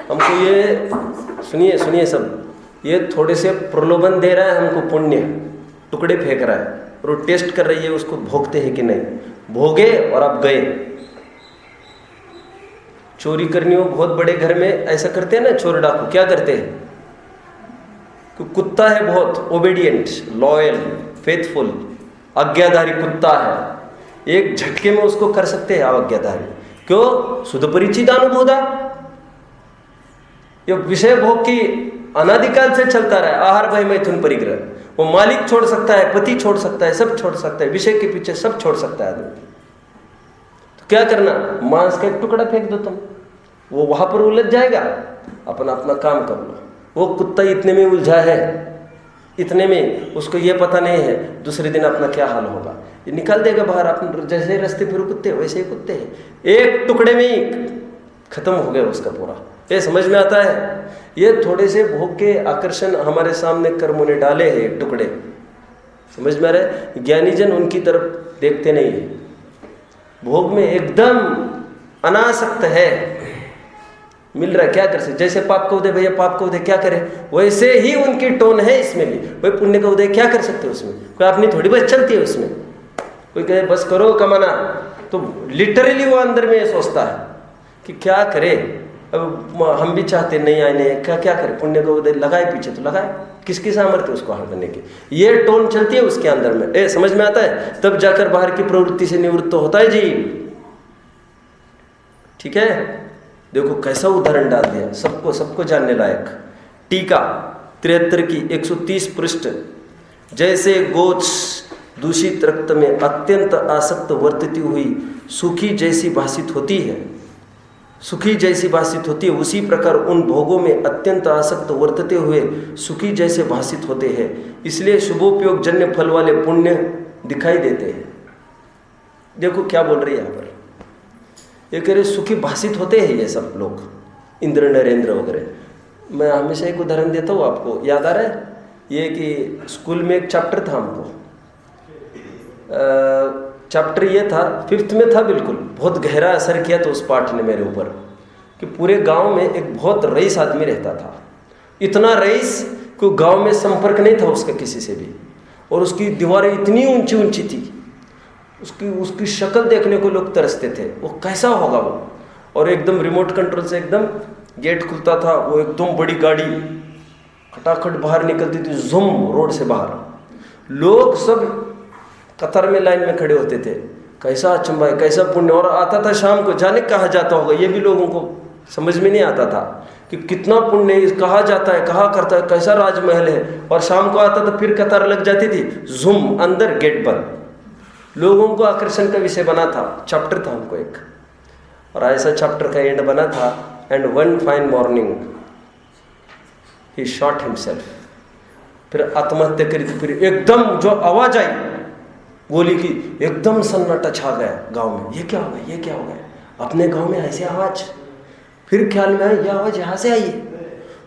हमको ये सुनिए सुनिए सब, ये थोड़े से प्रलोभन दे रहा है हमको, पुण्य टुकड़े फेंक रहा है और वो टेस्ट कर रही है उसको भोगते हैं कि नहीं। भोगे और आप गए। चोरी करनी हो बहुत बड़े घर में, ऐसा करते हैं ना चोर डाकू, क्या करते हैं? कुत्ता है बहुत ओबीडियंट, लॉयल, फेथफुल, आज्ञाधारी कुत्ता है, एक झटके में उसको कर सकते हैं आज्ञाधारी। क्यों? शुद्ध परिचित अनुभूता। ये विषय भोग की अनादिकाल से चलता रहा है। आहार भय मैथुन परिग्रह, वो मालिक छोड़ सकता है, पति छोड़ सकता है, सब छोड़ सकता है, विषय के पीछे सब छोड़ सकता है आदमी। तो क्या करना? मांस का एक टुकड़ा फेंक दो तुम, वो वहां पर उलझ जाएगा, अपना अपना काम कर लो। वो कुत्ता इतने में उलझा है, इतने में उसको ये पता नहीं है दूसरे दिन अपना क्या हाल होगा, ये निकाल देगा बाहर। अपने जैसे रास्ते फिर कुत्ते वैसे ही कुत्ते हैं, एक टुकड़े में ही खत्म हो गया उसका पूरा। ये समझ में आता है? ये थोड़े से भोग के आकर्षण हमारे सामने कर्मों ने डाले हैं टुकड़े, समझ में आ रहा है? ज्ञानी जन उनकी तरफ देखते नहीं है, भोग में एकदम अनासक्त है। मिल रहा है क्या कर सकते? जैसे पाप का उदय, भैया पाप का उदय क्या करे, वैसे ही उनकी टोन है इसमें भी। भाई पुण्य का उदय क्या कर सकते हो उसमें? कोई अपनी थोड़ी बस चलती है उसमें। कोई कहे बस करो कमाना, तो लिटरली वो अंदर में सोचता है कि क्या करे। अब हम भी चाहते नहीं आने, क्या क्या करे, पुण्य का उदय लगाए पीछे तो लगाए, किसकी सामर्थ्य उसको हार करने की। ये टोन चलती है उसके अंदर में। समझ में आता है? तब जाकर बाहर की प्रवृत्ति से निवृत्त होता है जी। ठीक है, देखो कैसा उदाहरण डाल दिया, सबको सबको जानने लायक। टीका 73 की 130 पृष्ठ। जैसे गोच दूषित रक्त में अत्यंत आसक्त वर्तती हुई सुखी जैसी भाषित होती है, सुखी जैसी भाषित होती है, उसी प्रकार उन भोगों में अत्यंत आसक्त वर्तते हुए सुखी जैसे भाषित होते हैं। इसलिए शुभोपयोग जन्य फल वाले पुण्य दिखाई देते हैं। देखो क्या बोल रही है यहाँ पर, ये कह रहे सुखी भाषित होते हैं ये सब लोग, इंद्र नरेंद्र वगैरह। मैं हमेशा एक उदाहरण देता हूँ आपको, याद आ रहा है? ये कि स्कूल में एक चैप्टर था हमको, चैप्टर ये था, 5th में था, बिल्कुल बहुत गहरा असर किया तो उस पाठ ने मेरे ऊपर, कि पूरे गांव में एक बहुत रईस आदमी रहता था। इतना रईस कि गांव में संपर्क नहीं था उसका किसी से भी, और उसकी दीवारें इतनी ऊंची ऊंची थी, उसकी शक्ल देखने को लोग तरसते थे। वो कैसा होगा वो? और एकदम रिमोट कंट्रोल से एकदम गेट खुलता था, वो एकदम बड़ी गाड़ी खटाखट बाहर निकलती थी, जुम रोड से बाहर। लोग सब कतार में लाइन में खड़े होते थे, कैसा अचंभा है, कैसा पुण्य। और आता था शाम को, जाने कहा जाता होगा, ये भी लोगों को समझ में नहीं आता था कि कितना पुण्य कहा जाता है, कहा करता है, कैसा राजमहल है। और शाम को आता था, फिर कतार लग जाती थी, जुम अंदर गेट बंद। लोगों को आकर्षण का विषय बना था, चैप्टर था हमको एक, और ऐसा चैप्टर का एंड बना था, and one fine morning he shot himself. फिर आत्महत्या करी थी। फिर एकदम जो आवाज आई गोली की, एकदम सन्नाटा छा गया गांव में। ये क्या हो गया, ये क्या हो गया, अपने गांव में ऐसी आवाज। फिर ख्याल में आया ये आवाज यहाँ से आई है,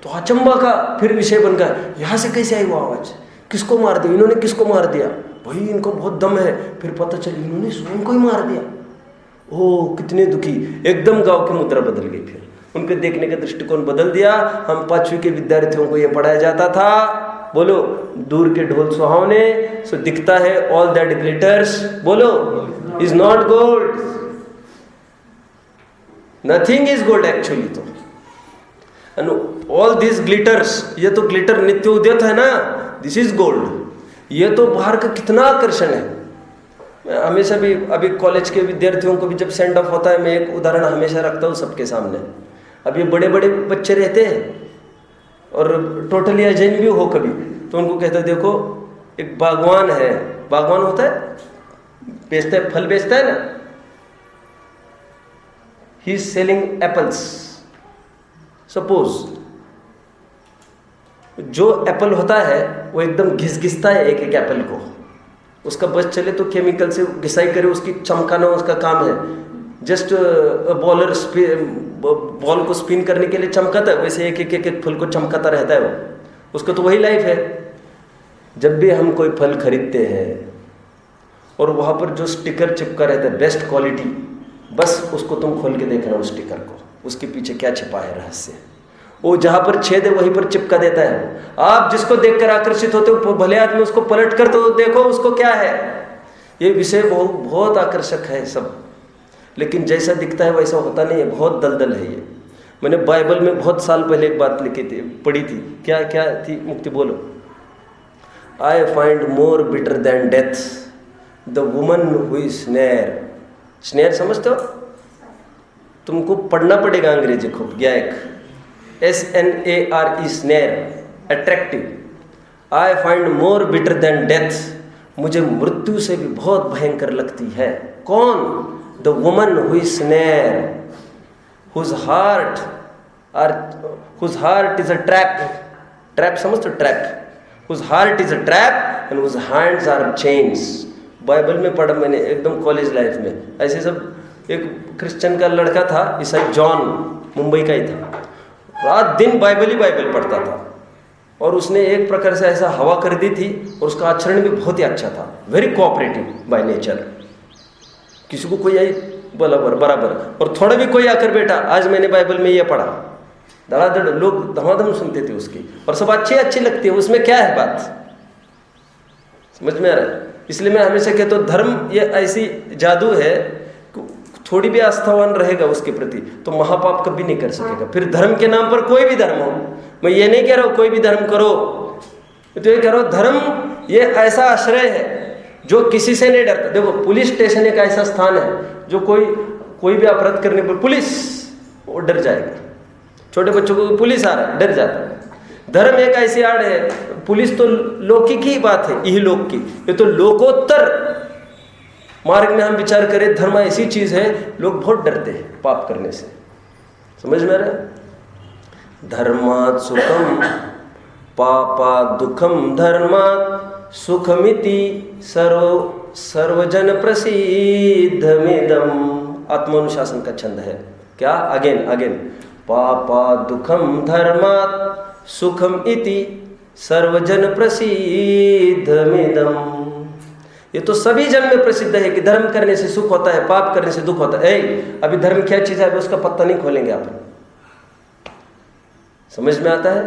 तो अचंबा का फिर विषय बन गया, यहाँ से कैसे आई वो आवाज, किसको मार दिया इन्होंने, किसको मार दिया, भाई इनको बहुत दम है। फिर पता चली इन्होंने स्वयं को ही मार दिया। ओह कितने दुखी, एकदम गांव की मुद्रा बदल गई। फिर उनके देखने का दृष्टिकोण बदल दिया। हम 5वीं के विद्यार्थियों को यह पढ़ाया जाता था, बोलो दूर के ढोल सुहावने, सो दिखता है ऑल दैट ग्लिटर्स, बोलो is not gold. Nothing is gold actually तो। एंड ऑल दिस ग्लिटर्स, ये तो ग्लिटर नित्य उद्यत है ना, दिस इज गोल्ड। ये तो बाहर का कितना आकर्षण है। मैं हमेशा भी अभी कॉलेज के विद्यार्थियों को भी जब सेंड ऑफ होता है, मैं एक उदाहरण हमेशा रखता हूँ सबके सामने। अब ये बड़े बड़े बच्चे रहते हैं और टोटली अजैन भी हो कभी, तो उनको कहते हैं देखो एक बागवान है, बागवान होता है, बेचता है, फल बेचता है ना, he is selling apples. Suppose जो एप्पल होता है वो एकदम घिसता है एक एक एप्पल को, उसका बस चले तो केमिकल से घिसाई करे, उसकी चमकाना उसका काम है। जस्ट बॉलर बॉल को स्पिन करने के लिए चमकाता है, वैसे एक एक फल को चमकाता रहता है वो, उसका तो वही लाइफ है। जब भी हम कोई फल खरीदते हैं और वहाँ पर जो स्टिकर चिपका रहता है बेस्ट क्वालिटी, बस उसको तुम खोल के देखना उस स्टिकर को, उसके पीछे क्या छिपा है रहस्य। वो जहाँ पर छेद है वहीं पर चिपका देता है। आप जिसको देखकर आकर्षित होते हो, भले आदमी उसको पलट कर तो देखो उसको क्या है। ये विषय बहुत आकर्षक है सब, लेकिन जैसा दिखता है वैसा होता नहीं है, बहुत दलदल है ये। मैंने बाइबल में बहुत साल पहले एक बात लिखी थी, पढ़ी थी, क्या क्या थी मुक्ति बोलो। I find more bitter than death the woman who is snare. Snare समझते हो? तुमको पढ़ना पड़ेगा अंग्रेजी खूब, ज्ञायक, SNARE, snare, attractive. I find more bitter than death, मुझे मृत्यु से भी बहुत भयंकर लगती है। कौन? The woman who is snare, whose heart is a trap. Trap समझते हो? Trap. Whose heart is a trap and whose hands are chains. Bible में पढ़ा मैंने एकदम कॉलेज लाइफ में। ऐसे सब, एक क्रिश्चियन का लड़का था, ईसाई, जॉन, मुंबई का ही था, रात दिन बाइबल ही बाइबल पढ़ता था, और उसने एक प्रकार से ऐसा हवा कर दी थी, और उसका आचरण भी बहुत ही अच्छा था, वेरी कोऑपरेटिव बाय नेचर। किसी को कोई आई बराबर, और थोड़ा भी कोई आकर बैठा, आज मैंने बाइबल में ये पढ़ा, धड़ाधड़ लोग धमाधम सुनते थे उसकी, और सब अच्छी लगती है। उसमें क्या है बात, समझ में आ रहा है? इसलिए मैं हमेशा कहता हूँ धर्म ये ऐसी जादू है, थोड़ी भी आस्थावान रहेगा उसके प्रति तो महापाप कभी नहीं कर सकेगा। फिर धर्म के नाम पर कोई भी धर्म हो, मैं ये नहीं कह रहा हूँ कोई भी धर्म करो, तो ये कह रहा हूँ धर्म ये ऐसा आश्रय है जो किसी से नहीं डरता। देखो पुलिस स्टेशन एक ऐसा स्थान है जो कोई भी अपराध करने पर पुलिस वो डर जाएगा। छोटे बच्चों को पुलिस आ रहा है डर जाता है। धर्म एक ऐसी आड़ है, पुलिस तो लौकिक ही बात है, यही लोक की, ये तो लोकोत्तर मार्ग में हम विचार करें। धर्म ऐसी चीज है, लोग बहुत डरते हैं पाप करने से, समझ में आ रहा है? धर्मात् सुखम पापात् दुखम, धर्मात् सुखमिति सर्वजन प्रसिद्धमिदम। आत्मानुशासन का छंद है क्या? अगेन पापात् दुखम धर्मात् सुखम इति सर्वजन प्रसिद्धमिदम। ये तो सभी जन में प्रसिद्ध है कि धर्म करने से सुख होता है, पाप करने से दुख होता है। अभी धर्म क्या चीज है, अभी उसका पत्ता नहीं खोलेंगे आप, समझ में आता है?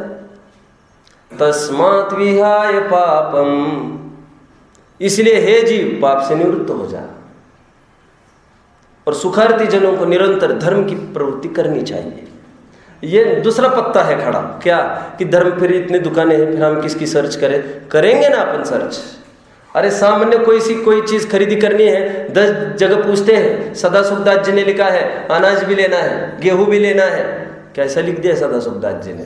तस्मात् विहाय पापम, इसलिए हे जीव पाप से निवृत्त हो जा, और सुखार्थी जनों को निरंतर धर्म की प्रवृत्ति करनी चाहिए। ये दूसरा पत्ता है खड़ा, क्या कि धर्म, फिर इतनी दुकानें हैं, फिर हम किसकी सर्च करेंगे ना अपन सर्च। अरे सामान्य कोई चीज खरीदी करनी है, 10 जगह पूछते हैं। सदा सुखदास जी ने लिखा है अनाज भी लेना है, गेहूं भी लेना है। कैसा लिख दिया सदा सुखदास जी ने,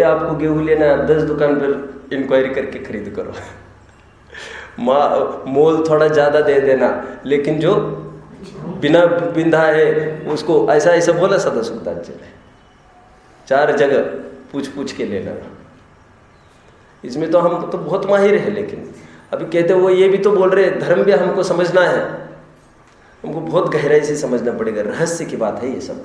आपको गेहूं लेना है, 10 दुकान पर इंक्वायरी करके खरीद करो। मोल थोड़ा ज्यादा दे देना, लेकिन जो बिना बिंधा है उसको ऐसा बोला सदा सुखदास जी ने, 4 जगह पूछ के लेना। इसमें तो हम तो बहुत माहिर है, लेकिन अभी कहते वो ये भी तो बोल रहे धर्म भी हमको समझना है, हमको बहुत गहराई से समझना पड़ेगा, रहस्य की बात है ये सब।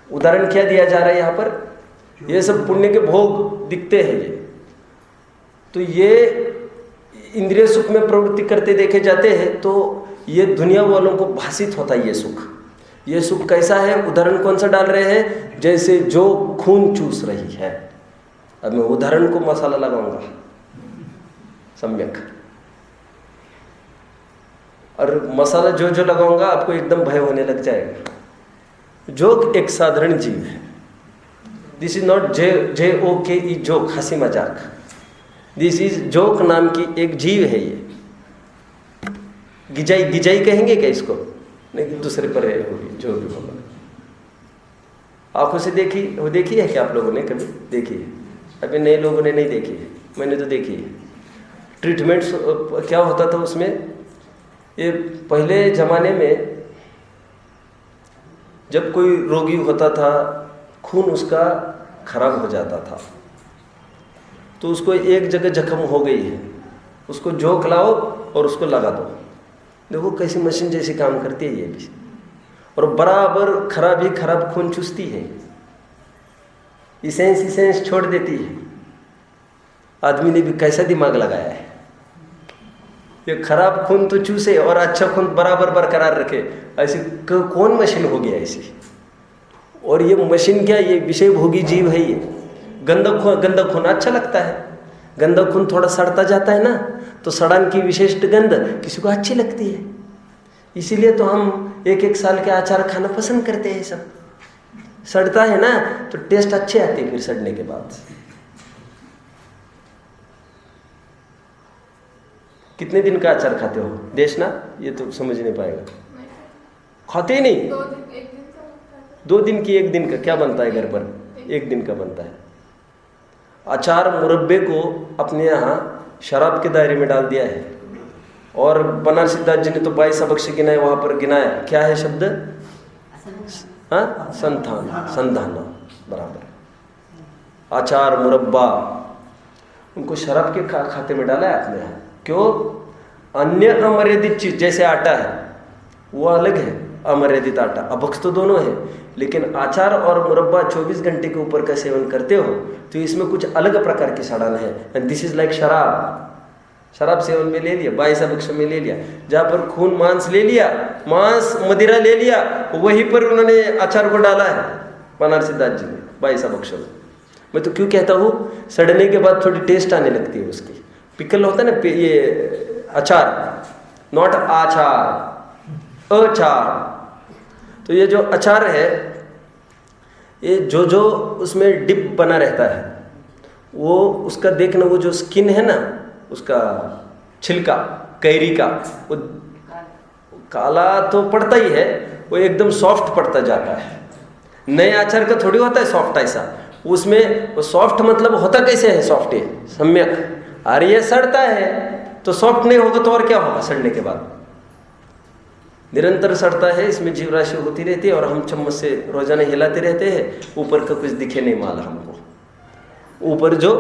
उदाहरण क्या दिया जा रहा है यहाँ पर, ये सब पुण्य के भोग दिखते हैं ये, तो ये इंद्रिय सुख में प्रवृत्ति करते देखे जाते हैं, तो ये दुनिया वालों को भासित होता है ये सुख। ये सुख कैसा है, उदाहरण कौन सा डाल रहे हैं, जैसे जो खून चूस रही है। अब मैं उदाहरण को मसाला लगाऊंगा सम्यक, और मसाला जो लगाऊंगा आपको एकदम भय होने लग जाएगा। जोक एक साधारण जीव है। This is not JOKE joke, हंसी मजाक। दिस इज जोक नाम की एक जीव है। ये गिजाई, गिजाई कहेंगे क्या इसको? नहीं, दूसरे पर है, होगी जो भी होगा। आंखों से देखी है क्या आप लोगों ने? कभी देखी है? अभी नए लोगों ने नहीं देखी है, मैंने तो देखी है। ट्रीटमेंट क्या होता था उसमें? ये पहले ज़माने में जब कोई रोगी होता था, खून उसका खराब हो जाता था, तो उसको एक जगह जख्म हो गई है, उसको जोक लाओ और उसको लगा दो। देखो कैसी मशीन जैसी काम करती है ये भी, और बराबर खराब ही खराब खून चूसती है, इसेंस छोड़ देती है। आदमी ने भी कैसा दिमाग लगाया है, ये खराब खून तो चूसे और अच्छा खून बराबर बरकरार रखे। ऐसी कौन मशीन हो गया ऐसी? और ये मशीन क्या, ये विषय भोगी जीव है। ये गंदा खून अच्छा लगता है, गंदा खून थोड़ा सड़ता जाता है ना, तो सड़न की विशिष्ट गंध किसी को अच्छी लगती है। इसीलिए तो हम 1-1 साल के अचार खाना पसंद करते हैं। सब सड़ता है ना तो टेस्ट अच्छे आते हैं फिर सड़ने के बाद। कितने दिन का अचार खाते हो? देशना ये तो समझ नहीं पाएगा, खाते ही नहीं। 2 दिन की 1 दिन का क्या बनता है घर पर? 1 दिन का बनता है। अचार मुरब्बे को अपने यहाँ शराब के दायरे में डाल दिया है। और बनारस सिद्धार्थ जी ने तो 22 सबक से गिनाए, वहाँ पर गिनाया क्या है शब्द? हाँ, संधाना, बराबर। अचार मुरब्बा उनको शराब के खाते में डाला है अपने यहाँ। क्यों? अन्य अमर्यादित चीज जैसे आटा है वो अलग है, अमर्यादित आटा अभक्ष तो दोनों है, लेकिन अचार और मुरब्बा 24 घंटे के ऊपर का सेवन करते हो तो इसमें कुछ अलग प्रकार की सड़न है। एंड दिस इज लाइक शराब सेवन में ले लिया, 22 अभक्ष में ले लिया, जहाँ पर खून मांस ले लिया, मांस मदिरा ले लिया, वहीं पर उन्होंने अचार को डाला है बनारस सिद्धार्थ जी ने 22 अभक्ष में। मैं तो क्यों कहता हूँ, सड़ने के बाद थोड़ी टेस्ट आने लगती है उसकी। पिकल होता है ना, ये अचार, नॉट आचार, अचार। तो ये जो अचार है, ये जो उसमें डिप बना रहता है, वो उसका देखना, वो जो स्किन है ना, उसका छिलका कैरी का, वो काला तो पड़ता ही है, वो एकदम सॉफ्ट पड़ता जाता है। नए अचार का थोड़ी होता है सॉफ्ट ऐसा, उसमें वो सॉफ्ट मतलब होता कैसे है सॉफ्ट? है सम्यक। और ये सड़ता है तो सॉफ्ट नहीं होगा तो और क्या होगा? सड़ने के बाद निरंतर सड़ता है, इसमें जीव राशि होती रहती है और हम चम्मच से रोजाना हिलाते रहते हैं, ऊपर का कुछ दिखे नहीं माल हमको। ऊपर जो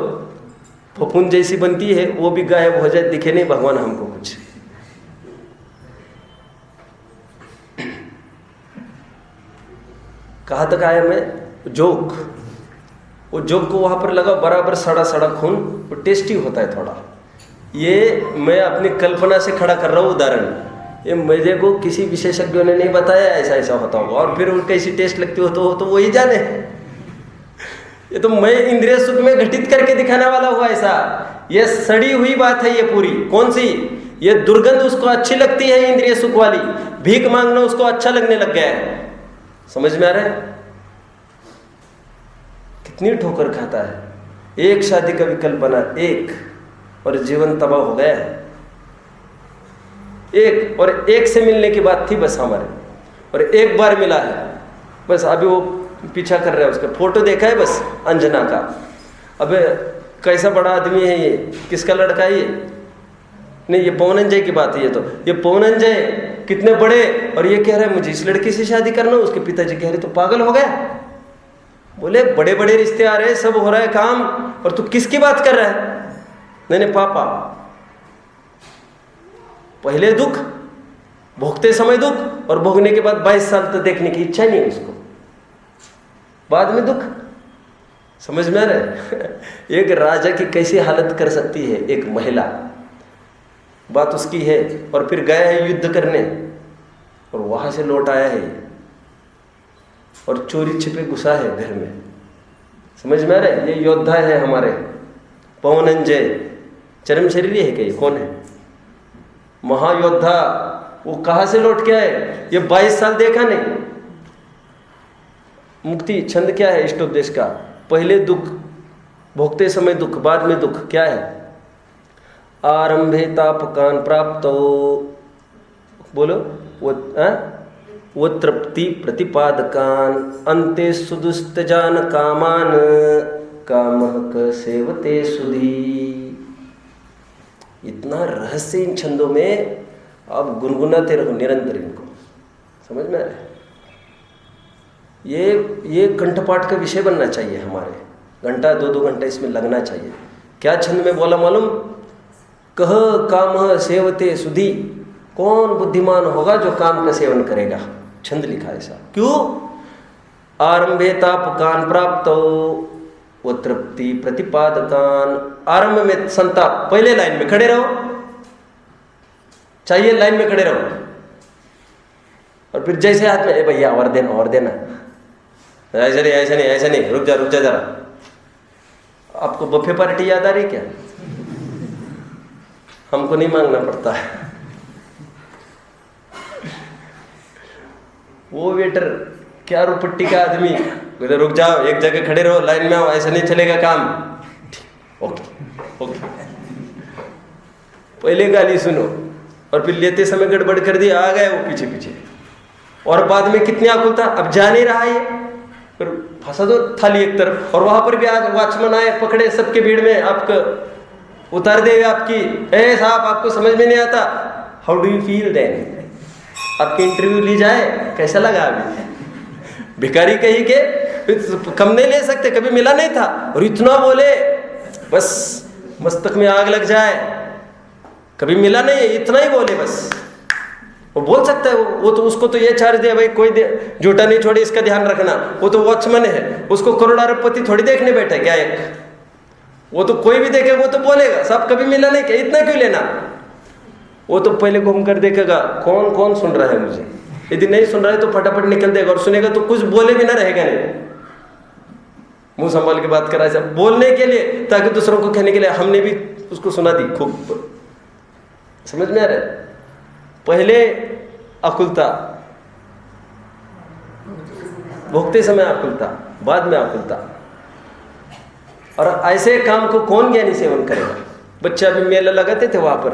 फफूंद जैसी बनती है वो भी गायब हो जाए, दिखे नहीं भगवान हमको कुछ। कहाँ तक आया मैं? जोक। वो जोक को वहाँ पर लगा, बराबर सड़ा सड़ा खून, वो टेस्टी होता है थोड़ा। ये मैं अपनी कल्पना से खड़ा कर रहा हूँ उदाहरण, ये मेरे को किसी विशेषज्ञों ने नहीं बताया ऐसा ऐसा होता होगा, और फिर वो कैसी टेस्ट लगती हो तो वही जाने। ये तो मैं इंद्रिय सुख में घटित करके दिखाने वाला हुआ ऐसा। ये सड़ी हुई बात है ये पूरी। कौन सी? ये दुर्गंध उसको अच्छी लगती है इंद्रिय सुख वाली, भीख मांगना उसको अच्छा लगने लग गया है। समझ में आ रहा है? कितनी ठोकर खाता है। एक शादी का विकल्प बना, एक, और जीवन तबाह हो गया है। एक, और एक से मिलने की बात थी बस हमारे, और एक बार मिला है बस। अभी वो पीछा कर रहा है, उसका फोटो देखा है बस अंजना का। अबे कैसा बड़ा आदमी है ये, किसका लड़का है ये? नहीं, ये पवनंजय की बात है। ये पवनंजय कितने बड़े, और ये कह रहा है मुझे इस लड़की से शादी करना। उसके पिताजी कह रहे तो पागल हो गया। बोले बड़े बड़े रिश्ते आ रहे, सब हो रहा है काम, और तू किसकी बात कर रहा है? नहीं पापा, पहले दुख, भोगते समय दुख, और भोगने के बाद 22 साल तक देखने की इच्छा नहीं है उसको, बाद में दुख। समझ में आ रहा है? एक राजा की कैसी हालत कर सकती है एक महिला, बात उसकी है। और फिर गया है युद्ध करने, और वहां से लौट आया है, और चोरी छिपे घुसा है घर में। समझ में आ रहा है? ये योद्धा है हमारे पवनंजय। चरम शरीर है क्या? ये कौन है? महायोद्धा। वो कहाँ से लौट के आए? ये 22 साल देखा नहीं, मुक्ति छंद क्या है इष्टोपदेश का? पहले दुख, भोगते समय दुख, बाद में दुख। क्या है? आरंभे तापकान प्राप्तो, बोलो, वो तृप्ति प्रतिपादकान अंते सुदुस्तजान कामान कामः क सेवते सुधी। इतना रहस्य इन छंदों में, आप गुनगुनाते रहो निरंतर इनको, समझ में आ रहा है? ये कंठपाठ का विषय बनना चाहिए हमारे। घंटा 2-2 घंटा इसमें लगना चाहिए। क्या छंद में बोला मालूम? कह काम सेवते सुधी। कौन बुद्धिमान होगा जो काम का सेवन करेगा? छंद लिखा ऐसा। क्यों? आरंभे तापकान प्राप्तो वो तृप्ति प्रतिपादकान। आरंभ में संताप, पहले लाइन में खड़े रहो, चाहिए लाइन में खड़े रहो, और फिर जैसे हाथ में, भैया और देना, ऐसा नहीं, रुक जा जरा। आपको बफे पार्टी याद आ रही क्या? हमको नहीं मांगना पड़ता है। वो वेटर क्या रुपट्टी का आदमी, बोले रुक जाओ, एक जगह खड़े रहो, लाइन में आओ, ऐसा नहीं चलेगा काम। ओके। पहले गाली सुनो और फिर लेते समय गड़बड़ कर दी, आ गए वो पीछे। और बाद में कितनी आकुलता, अब जा नहीं रहा है, फिर फंसा दो थाली एक तरफ, और वहां पर भी आज वॉचमैन आए, पकड़े सबके भीड़ में, आपको उतार देगा आपकी, ए साहब आपको समझ में नहीं आता, how do you feel then? आपकी इंटरव्यू ली जाए, कैसा लगा? अभी भिखारी कही के कम नहीं ले सकते, कभी मिला नहीं था, और इतना बोले बस मस्तक में आग लग जाए, कभी मिला नहीं है, इतना ही बोले बस। वो बोल सकता है, वो तो उसको तो ये चार्ज दिया भाई, कोई झूठा नहीं छोड़े, इसका ध्यान रखना। वो तो वॉचमैन है, उसको करोड़ अरबपति थोड़ी देखने बैठे क्या एक, वो तो कोई भी देखेगा वो तो बोलेगा साहब कभी मिला नहीं क्या, इतना क्यों लेना? वो तो पहले घूम कर देखेगा कौन कौन सुन रहा है मुझे, यदि नहीं सुन रहा है तो फटाफट निकल देगा, और सुनेगा तो कुछ बोले भी ना रहेगा नहीं, मुंह संभाल के बात करा, बोलने के लिए, ताकि दूसरों को कहने के लिए हमने भी उसको सुना दी खूब। समझ में आ रहा है? पहले आकुलता, भोगते समय आकुलता, बाद में आकुलता। और ऐसे काम को कौन ज्ञानी सेवन करेगा? बच्चा भी मेला लगाते थे, वहां पर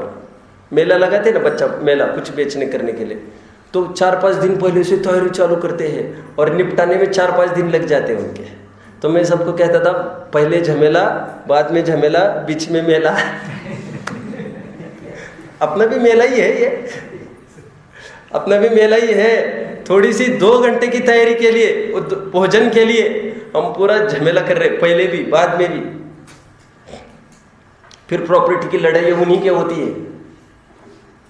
मेला लगाते ना बच्चा, मेला कुछ बेचने करने के लिए, तो 4-5 दिन पहले से तैयारी चालू करते हैं, और निपटाने में 4-5 दिन लग जाते हैं उनके। तो मैं सबको कहता था, पहले झमेला, बाद में झमेला, बीच में मेला। अपना भी मेला ही है ये, अपना भी मेला ही है। थोड़ी सी 2 घंटे की तैयारी के लिए, भोजन के लिए हम पूरा झमेला कर रहे, पहले भी बाद में भी। फिर प्रॉपर्टी की लड़ाई उन्हीं की होती है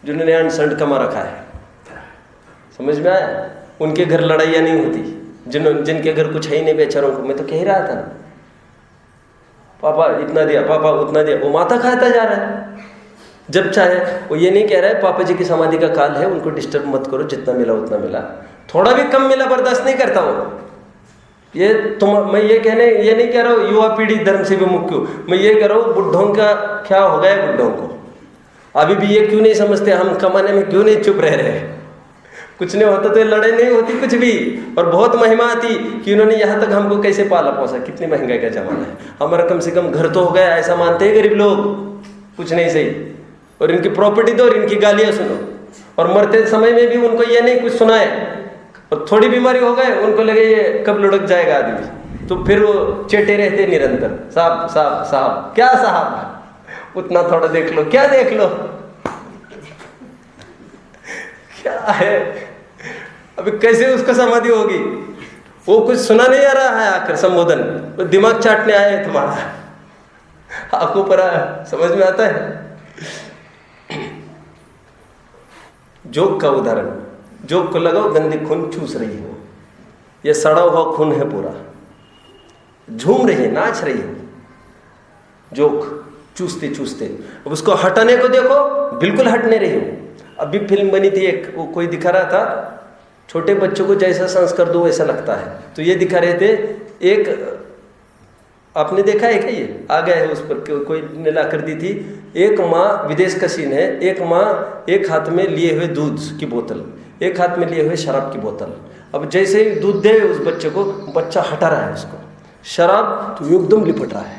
जिन्होंने अनसंड कमा रखा है। समझ में आया? उनके घर लड़ाइयाँ नहीं होती, जिनके घर कुछ है ही नहीं बेचारों को। मैं तो कह ही रहा था ना, पापा इतना दिया, पापा उतना दिया, वो माथा खाता जा रहा है जब चाहे। वो ये नहीं कह रहा है पापा जी की समाधि का काल है, उनको डिस्टर्ब मत करो, जितना मिला उतना मिला, थोड़ा भी कम मिला बर्दाश्त नहीं करता वो। मैं ये नहीं कह रहा हूँ युवा पीढ़ी धर्म से विमुख क्यों, मैं ये कह रहा हूँ बुढ़ों का क्या हो गया, बुढ़ों को अभी भी ये क्यों नहीं समझते, हम कमाने में क्यों नहीं चुप रह रहे? कुछ नहीं होता तो ये लड़ाई नहीं होती कुछ भी, और बहुत महिमा आती कि उन्होंने यहाँ तक हमको कैसे पाला पोसा। कितनी महंगाई का जमाना है, हमारा कम से कम घर तो हो गया, ऐसा मानते हैं गरीब लोग। कुछ नहीं सही, और इनकी प्रॉपर्टी दो और इनकी गालियाँ सुनो, और मरते समय में भी उनको ये नहीं कुछ सुनाए, और थोड़ी बीमारी हो गए उनको लगे ये कब लुढ़क जाएगा आदमी, तो फिर वो चेटे रहते निरंतर, साहब साहब साहब, क्या साहब, उतना थोड़ा देख लो, क्या देख लो, क्या है? अभी कैसे उसको समाधि होगी? वो कुछ सुना नहीं आ रहा है, आकर संबोधन, वो दिमाग चाटने आए हैं तुम्हारा, आंखों पर आया, समझ में आता है? जोक का उदाहरण, जोक को लगाओ गंदी खून चूस रही हो, ये सड़ा हुआ खून है पूरा, झूम रही है, नाच रही है, जोक चूसते चूसते। अब उसको हटाने को देखो, बिल्कुल हट नहीं रही हो। अभी फिल्म बनी थी एक, वो कोई दिखा रहा था, छोटे बच्चों को जैसा संस्कार दो वैसा लगता है, तो ये दिखा रहे थे एक, आपने देखा है क्या? ये आ गया है उस पर, कोई ने ला कर दी थी। एक माँ, विदेश का सीन है, एक माँ एक हाथ में लिए हुए दूध की बोतल, एक हाथ में लिए हुए शराब की बोतल, अब जैसे ही दूध दे उस बच्चे को, बच्चा हटा रहा है उसको, शराब तो एकदम लिपट रहा है।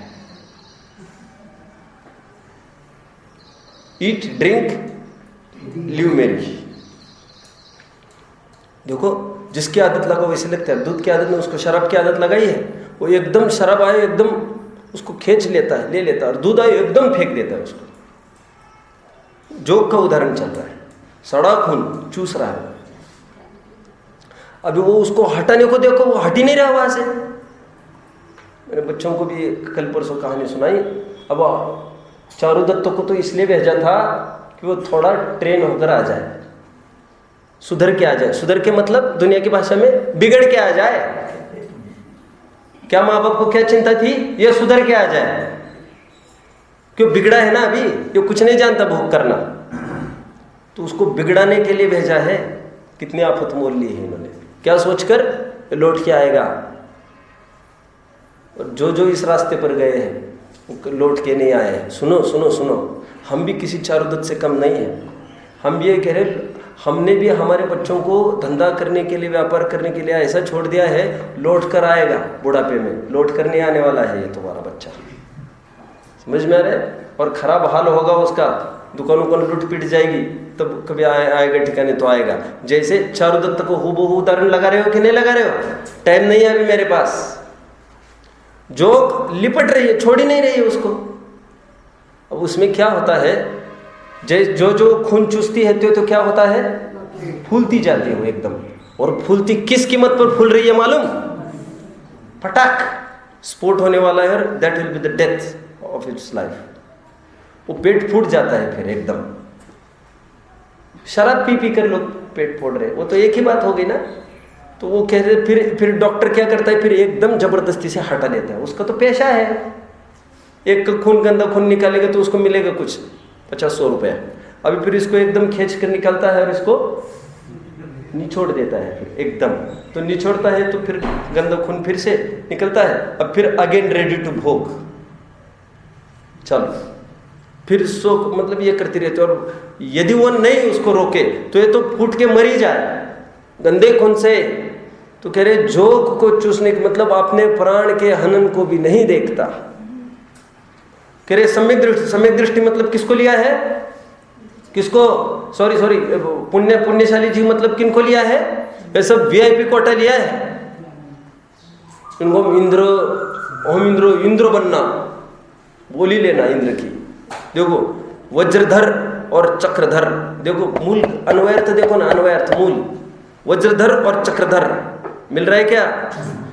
ईट ड्रिंक लिव मेरी। देखो जिसकी आदत लगा वैसे लगता है। दूध की आदत में उसको शराब की आदत लगाई है, वो एकदम शराब आए एकदम उसको खींच लेता है, ले लेता है, और दूध आए एकदम फेंक देता है उसको। जोक का उदाहरण चल रहा है, सड़ा खून चूस रहा है। अभी वो उसको हटाने को देखो, वो हट ही नहीं रहा वहां से। मेरे बच्चों को भी कल परसों कहानी सुनाई। अब चारुदत्त को तो इसलिए भेजा था कि वो थोड़ा ट्रेन होकर आ जाए, सुधर के आ जाए। सुधर के मतलब दुनिया की भाषा में बिगड़ के आ जाए। क्या माँ बाप को क्या चिंता थी? ये सुधर के आ जाए। क्यों बिगड़ा है ना अभी, ये कुछ नहीं जानता भोग करना, तो उसको बिगड़ाने के लिए भेजा है। कितनी आफत मोल ली है इन्होंने, क्या सोचकर लौट के आएगा। और जो जो इस रास्ते पर गए हैं लौट के नहीं आए। सुनो सुनो सुनो, हम भी किसी चारुदत्त से कम नहीं है। हम भी ये कह रहे, हमने भी हमारे बच्चों को धंधा करने के लिए, व्यापार करने के लिए ऐसा छोड़ दिया है, लौट कर आएगा बुढ़ापे में, लौट कर नहीं आने वाला है ये तुम्हारा बच्चा। समझ में आ रहा है? और खराब हाल होगा उसका, दुकानों को लूट पीट जाएगी, तब कभी आएगा ठिकाने तो आएगा। जैसे चारुदत्त को हूबहू उदाहरण लगा रहे हो कि नहीं लगा रहे हो? टाइम नहीं है अभी मेरे पास। जो लिपट रही है, छोड़ ही नहीं रही है उसको। अब उसमें क्या होता है, जो जो खून चूसती है तो क्या होता है, फूलती जाती है वो एकदम। और फूलती किस कीमत पर फूल रही है मालूम? फटाक स्फोट होने वाला है, that will be the death of its life. वो पेट फूट जाता है फिर एकदम। शराब पी पी कर लोग पेट फोड़ रहे, वो तो एक ही बात हो गई ना। तो वो कह रहे, फिर डॉक्टर क्या करता है, फिर एकदम जबरदस्ती से हटा लेता है। उसका तो पेशा है। एक खून गंदा खून निकालेगा तो उसको मिलेगा कुछ 50-100 रुपया। अभी फिर इसको एकदम खींच कर निकालता है और इसको निचोड़ देता है फिर एकदम। तो निचोड़ता है तो फिर गंदा खून फिर से निकलता है। अब फिर अगेन रेडी टू भोग, चलो फिर शोक, मतलब ये करती रहती है। और यदि वो नहीं उसको रोके तो ये तो फूट के मर ही जाए गंदे खून से। तो कह रहे जोग को चूसने का मतलब अपने प्राण के हनन को भी नहीं देखता। कह रहे सम्यक दृष्टि मतलब किसको लिया है, किसको, सॉरी पुण्यशाली जी मतलब किनको लिया है? ये सब वीआईपी कोटा लिया है। इनको इंद्र बनना, बोली लेना इंद्र की। देखो वज्रधर और चक्रधर, देखो मूल अन्वयर्थ देखो ना, अन्वयर्थ मूल वज्रधर और चक्रधर मिल रहा है क्या?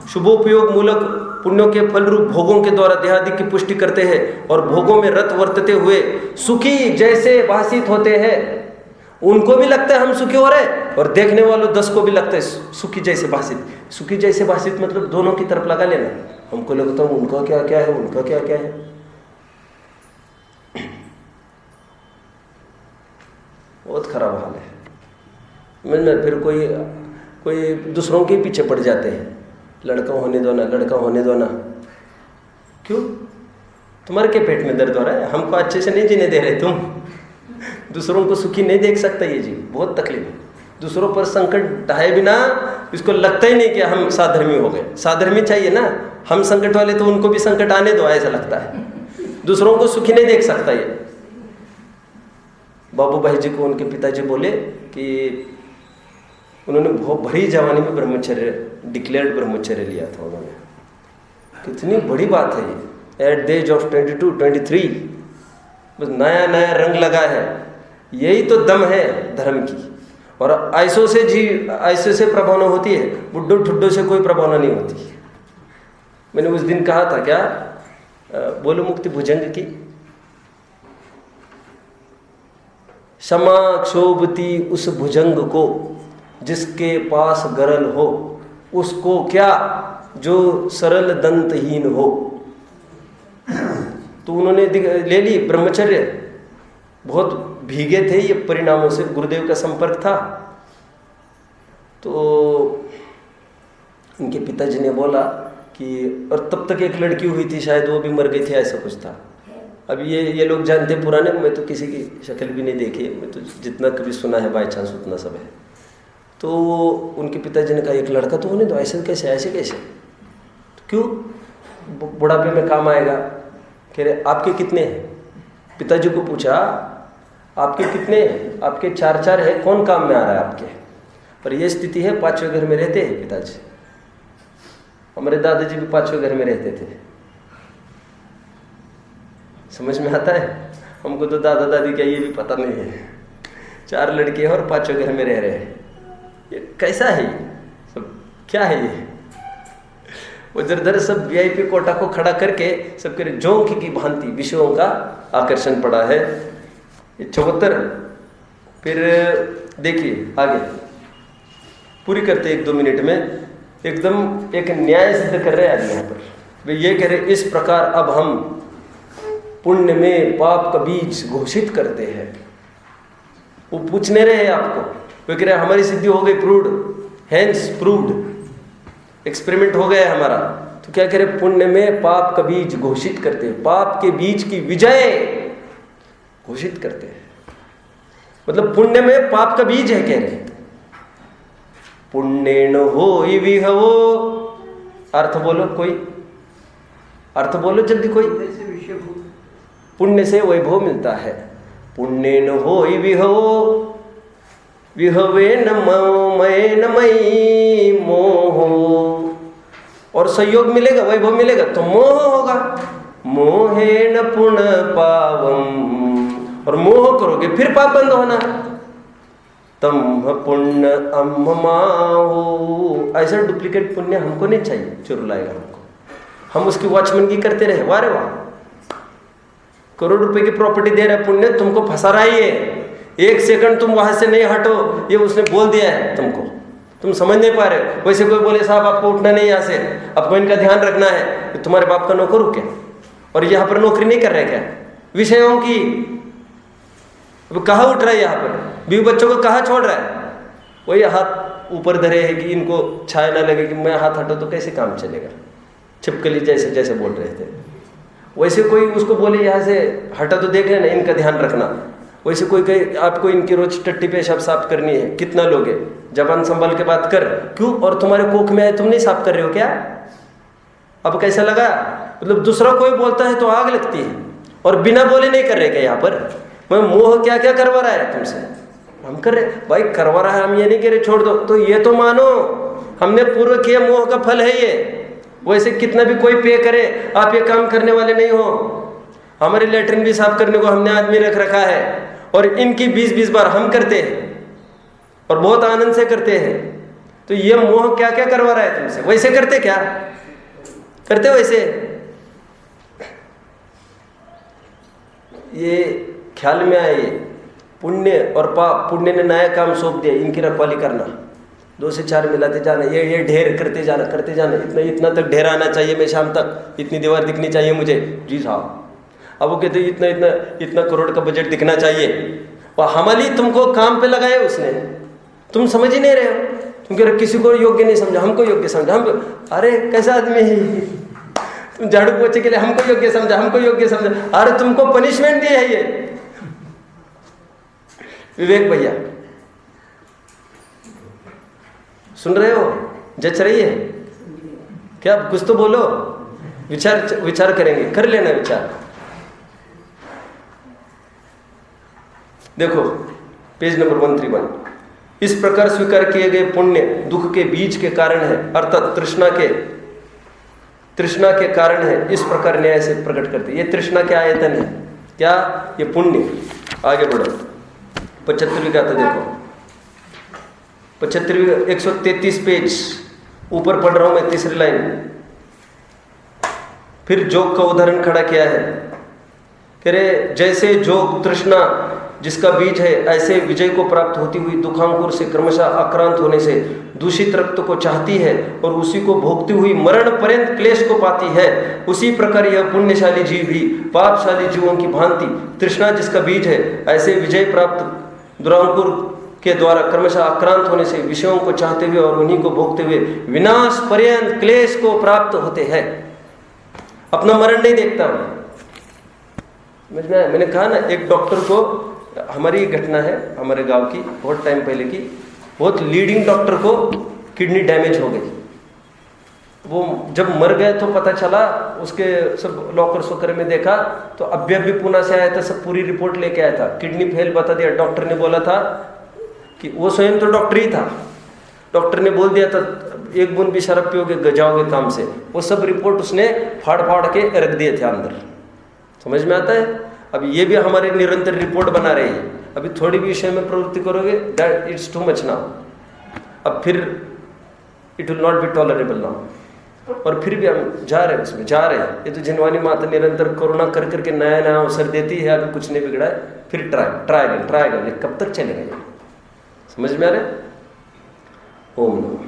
शुभोपयोग मूलक पुण्यों के फल रूप भोगों के द्वारा देहादि की पुष्टि करते हैं और भोगों में रत वर्तते हुए सुखी जैसे भाषित होते हैं। उनको भी लगता है हम सुखी हो रहे, और देखने वालों 10 को भी लगता है सुखी जैसे भाषित। सुखी जैसे भाषित मतलब दोनों की तरफ लगा लेना। हमको लगता है उनका क्या क्या है, उनका क्या क्या है। बहुत खराब हाल है। मैं फिर कोई दूसरों के पीछे पड़ जाते हैं, लड़का होने दो ना, लड़का होने दो ना। क्यों? तुम्हारे के पेट में दर्द हो रहा है? हमको अच्छे से नहीं जीने दे रहे तुम। दूसरों को सुखी नहीं देख सकता ये जी, बहुत तकलीफ है। दूसरों पर संकट ढाए बिना इसको लगता ही नहीं कि हम साधर्मी हो गए। साधर्मी चाहिए ना, हम संकट वाले तो उनको भी संकट आने दो, ऐसा लगता है। दूसरों को सुखी नहीं देख सकता ये। बाबू भाई जी को उनके पिताजी बोले कि उन्होंने बहुत भरी जवानी में ब्रह्मचर्य, डिक्लेयर्ड ब्रह्मचर्य लिया था उन्होंने। कितनी बड़ी बात है ये, एट द एज ऑफ 22-23 बस नया नया रंग लगा है। यही तो दम है धर्म की। और ऐसो से प्रभावना होती है, बुड्ढो ठुड्डो से कोई प्रभावना नहीं होती। मैंने उस दिन कहा था क्या, बोलो मुक्ति भुजंग की, क्षमा क्षोभती उस भुजंग को जिसके पास गरल हो, उसको क्या जो सरल दंतहीन हो। तो उन्होंने ले ली ब्रह्मचर्य। बहुत भीगे थे ये परिणामों से, गुरुदेव का संपर्क था। तो उनके पिताजी ने बोला कि, और तब तक एक लड़की हुई थी शायद, वो भी मर गई थी, ऐसा कुछ था। अब ये लोग जानते पुराने, मैं तो किसी की शक्ल भी नहीं देखी, मैं तो जितना कभी सुना है बाई चांस उतना सब है। तो उनके पिताजी ने कहा एक लड़का तो होने दो, ऐसे कैसे, ऐसे कैसे, तो क्यों, बुढ़ापे में काम आएगा। कह रहे आपके कितने हैं? पिताजी को पूछा आपके कितने हैं? आपके 4 है, कौन काम में आ रहा है आपके? पर यह स्थिति है, 5वें घर में रहते हैं पिताजी। हमारे दादाजी भी 5वें घर में रहते थे। समझ में आता है? हमको तो दादा दादी क्या ये भी पता नहीं है। 4 लड़के हैं और 5वें घर में रह रहे हैं। ये कैसा है? ये सब क्या है? ये उधर सब वीआईपी कोटा को खड़ा करके सबके जोंक की भांति विषयों का आकर्षण पड़ा है। ये 74। फिर देखिए आगे पूरी करते 1-2 मिनट में, एकदम एक न्याय सिद्ध कर रहे हैं यहाँ पर। वे ये कह रहे इस प्रकार अब हम पुण्य में पाप का बीज घोषित करते हैं। वो पूछने रहे हैं आपको, वे कह रहे हमारी सिद्धि हो गई, प्रूव्ड, हेंस प्रूव्ड, एक्सपेरिमेंट हो गया हमारा। तो क्या कह रहे? पुण्य में पाप का बीज घोषित करते हैं, पाप के बीज की विजय घोषित करते हैं। मतलब पुण्य में पाप का बीज है, कह रहे पुण्येन होई विहवो। अर्थ बोलो कोई, अर्थ बोलो जल्दी कोई। पुण्य से वैभव मिलता है। पुण्येन होई विहवो, विहवे न मय न मयी मोहो। और सहयोग मिलेगा, वैभव मिलेगा तो मोह होगा। मोहे न पुण्य पावम, और मोह करोगे फिर पाप बंद होना। तम पुण्य अम्माओ। ऐसा डुप्लीकेट पुण्य हमको नहीं चाहिए, चोर लाएगा हमको। हम उसकी वॉचमैन करते रहे, वाह रे वाह, करोड़ रुपए की प्रॉपर्टी दे रहा पुण्य, तुमको फंसा रहा है। 1 सेकंड तुम वहां से नहीं हटो, ये उसने बोल दिया है तुमको, तुम समझ नहीं पा रहे। वैसे कोई बोले साहब आपको उठना नहीं यहाँ से, आपको इनका ध्यान रखना है, तो तुम्हारे बाप का नौकर हो क्या? और यहाँ पर नौकरी नहीं कर रहे क्या? विषयों की कहाँ उठ रहा है? यहाँ पर बीवी बच्चों को कहाँ छोड़ रहा है? वही हाथ ऊपर धरे है कि इनको छाया ना लगे कि मैं हाथ हटो तो कैसे काम चलेगा। छिपकली जैसे जैसे बोल रहे थे, वैसे कोई उसको बोले यहाँ से हटा तो देख लेना, इनका ध्यान रखना। वैसे कोई कहे आपको इनकी रोज टट्टी पेशाब साफ करनी है, कितना लोगे, जबान संभल के बात कर। क्यों? और तुम्हारे कोख में आए, तुम नहीं साफ कर रहे हो क्या? अब कैसा लगा? मतलब दूसरा कोई बोलता है तो आग लगती है, और बिना बोले नहीं कर रहे क्या? यहाँ पर मैं मोह क्या क्या करवा रहा है तुमसे, हम कर रहे भाई, करवा रहा है, हम ये नहीं कह रहे छोड़ दो। तो ये तो मानो हमने पूर्व किया मोह का फल है ये। वैसे कितना भी कोई पे करे, आप ये काम करने वाले नहीं हो। हमारे लेटरिन भी साफ करने को हमने आदमी रख रखा है, और इनकी 20-20 बार हम करते हैं, और बहुत आनंद से करते हैं। तो ये मोह क्या क्या करवा रहा है तुमसे? वैसे करते क्या? करते वैसे? ये ख्याल में आए, पुण्य और पाप, पुण्य ने नया काम सौंप दिया, इनकी रखवाली करना, 2 से 4 मिलाते जाना, ये ढेर करते जाना, करते जाना, इतना तक ढेर आना चाहिए, मैं शाम तक इतनी दीवार दिखनी चाहिए मुझे। जी साहब, अब वो कहते इतना करोड़ का बजट दिखना चाहिए। और हमारी तुमको काम पे लगाए उसने, तुम समझ ही नहीं रहे हो। तुम कह रहे किसी को योग्य नहीं समझा, हमको योग्य समझा। हम अरे कैसा आदमी है, तुम झाड़ू पोछे के लिए हमको योग्य समझा, हमको योग्य समझा। अरे तुमको पनिशमेंट दी है ये। विवेक भैया सुन रहे हो? जच रही है क्या? कुछ तो बोलो, विचार करेंगे, कर लेना विचार। देखो पेज नंबर 131। इस प्रकार स्वीकार किए गए पुण्य दुख के बीज के कारण है, अर्थात तृष्णा के कारण है। इस प्रकार न्याय से प्रकट करते। ये तृष्णा के आयतन है क्या? ये पुण्य। आगे बढ़ो, 75वीं का तो देखो, 75वीं 133 पेज ऊपर पढ़ रहा हूं मैं, 3री लाइन। फिर जोग का उदाहरण खड़ा किया है। कह रहे जैसे जोग तृष्णा जिसका बीज है, ऐसे विजय को प्राप्त होती हुई दुखांकुर से क्रमशः आक्रांत होने से दूषित रक्त को चाहती है और उसी को भोगती हुई मरण पर्यंत क्लेश को पाती है, उसी प्रकार यह पुण्यशाली जीव भी पापशाली जीवों की भांति तृष्णा जिसका बीज है, ऐसे विजय प्राप्त दुरांकुर के द्वारा क्रमशः आक्रांत होने से विषयों को चाहते हुए और उन्हीं को भोगते हुए विनाश पर्यंत क्लेश को प्राप्त होते हैं। अपना मरण नहीं देखता हूं। समझ में आया? मैंने कहा ना, एक डॉक्टर को, हमारी घटना है हमारे गांव की, बहुत टाइम पहले की, बहुत लीडिंग डॉक्टर को किडनी डैमेज हो गई। वो जब मर गए तो पता चला, उसके सब लॉकर सोकर में देखा तो अभी पुणे से आया था, सब पूरी रिपोर्ट लेके आया था, किडनी फेल बता दिया। डॉक्टर ने बोला था कि वो स्वयं तो डॉक्टर ही था, डॉक्टर ने बोल दिया था एक बूंद भी शराब पियोगे जाओगे काम से। वो सब रिपोर्ट उसने फाड़ फाड़ के रख दिए थे अंदर। समझ में आता है? अब ये भी हमारे निरंतर रिपोर्ट बना रहे हैं। अभी थोड़ी भी विषय में प्रवृत्ति करोगे, that it's too much now, अब फिर it will not be tolerable now. और फिर भी हम जा रहे हैं, उसमें जा रहे हैं। ये तो जिनवानी माता निरंतर कोरोना कर करके नया नया अवसर देती है, अभी कुछ नहीं बिगड़ा है, फिर ट्राई अगेन। कब तक चलेगा ये? समझ में आ रहा है? ओम नमः।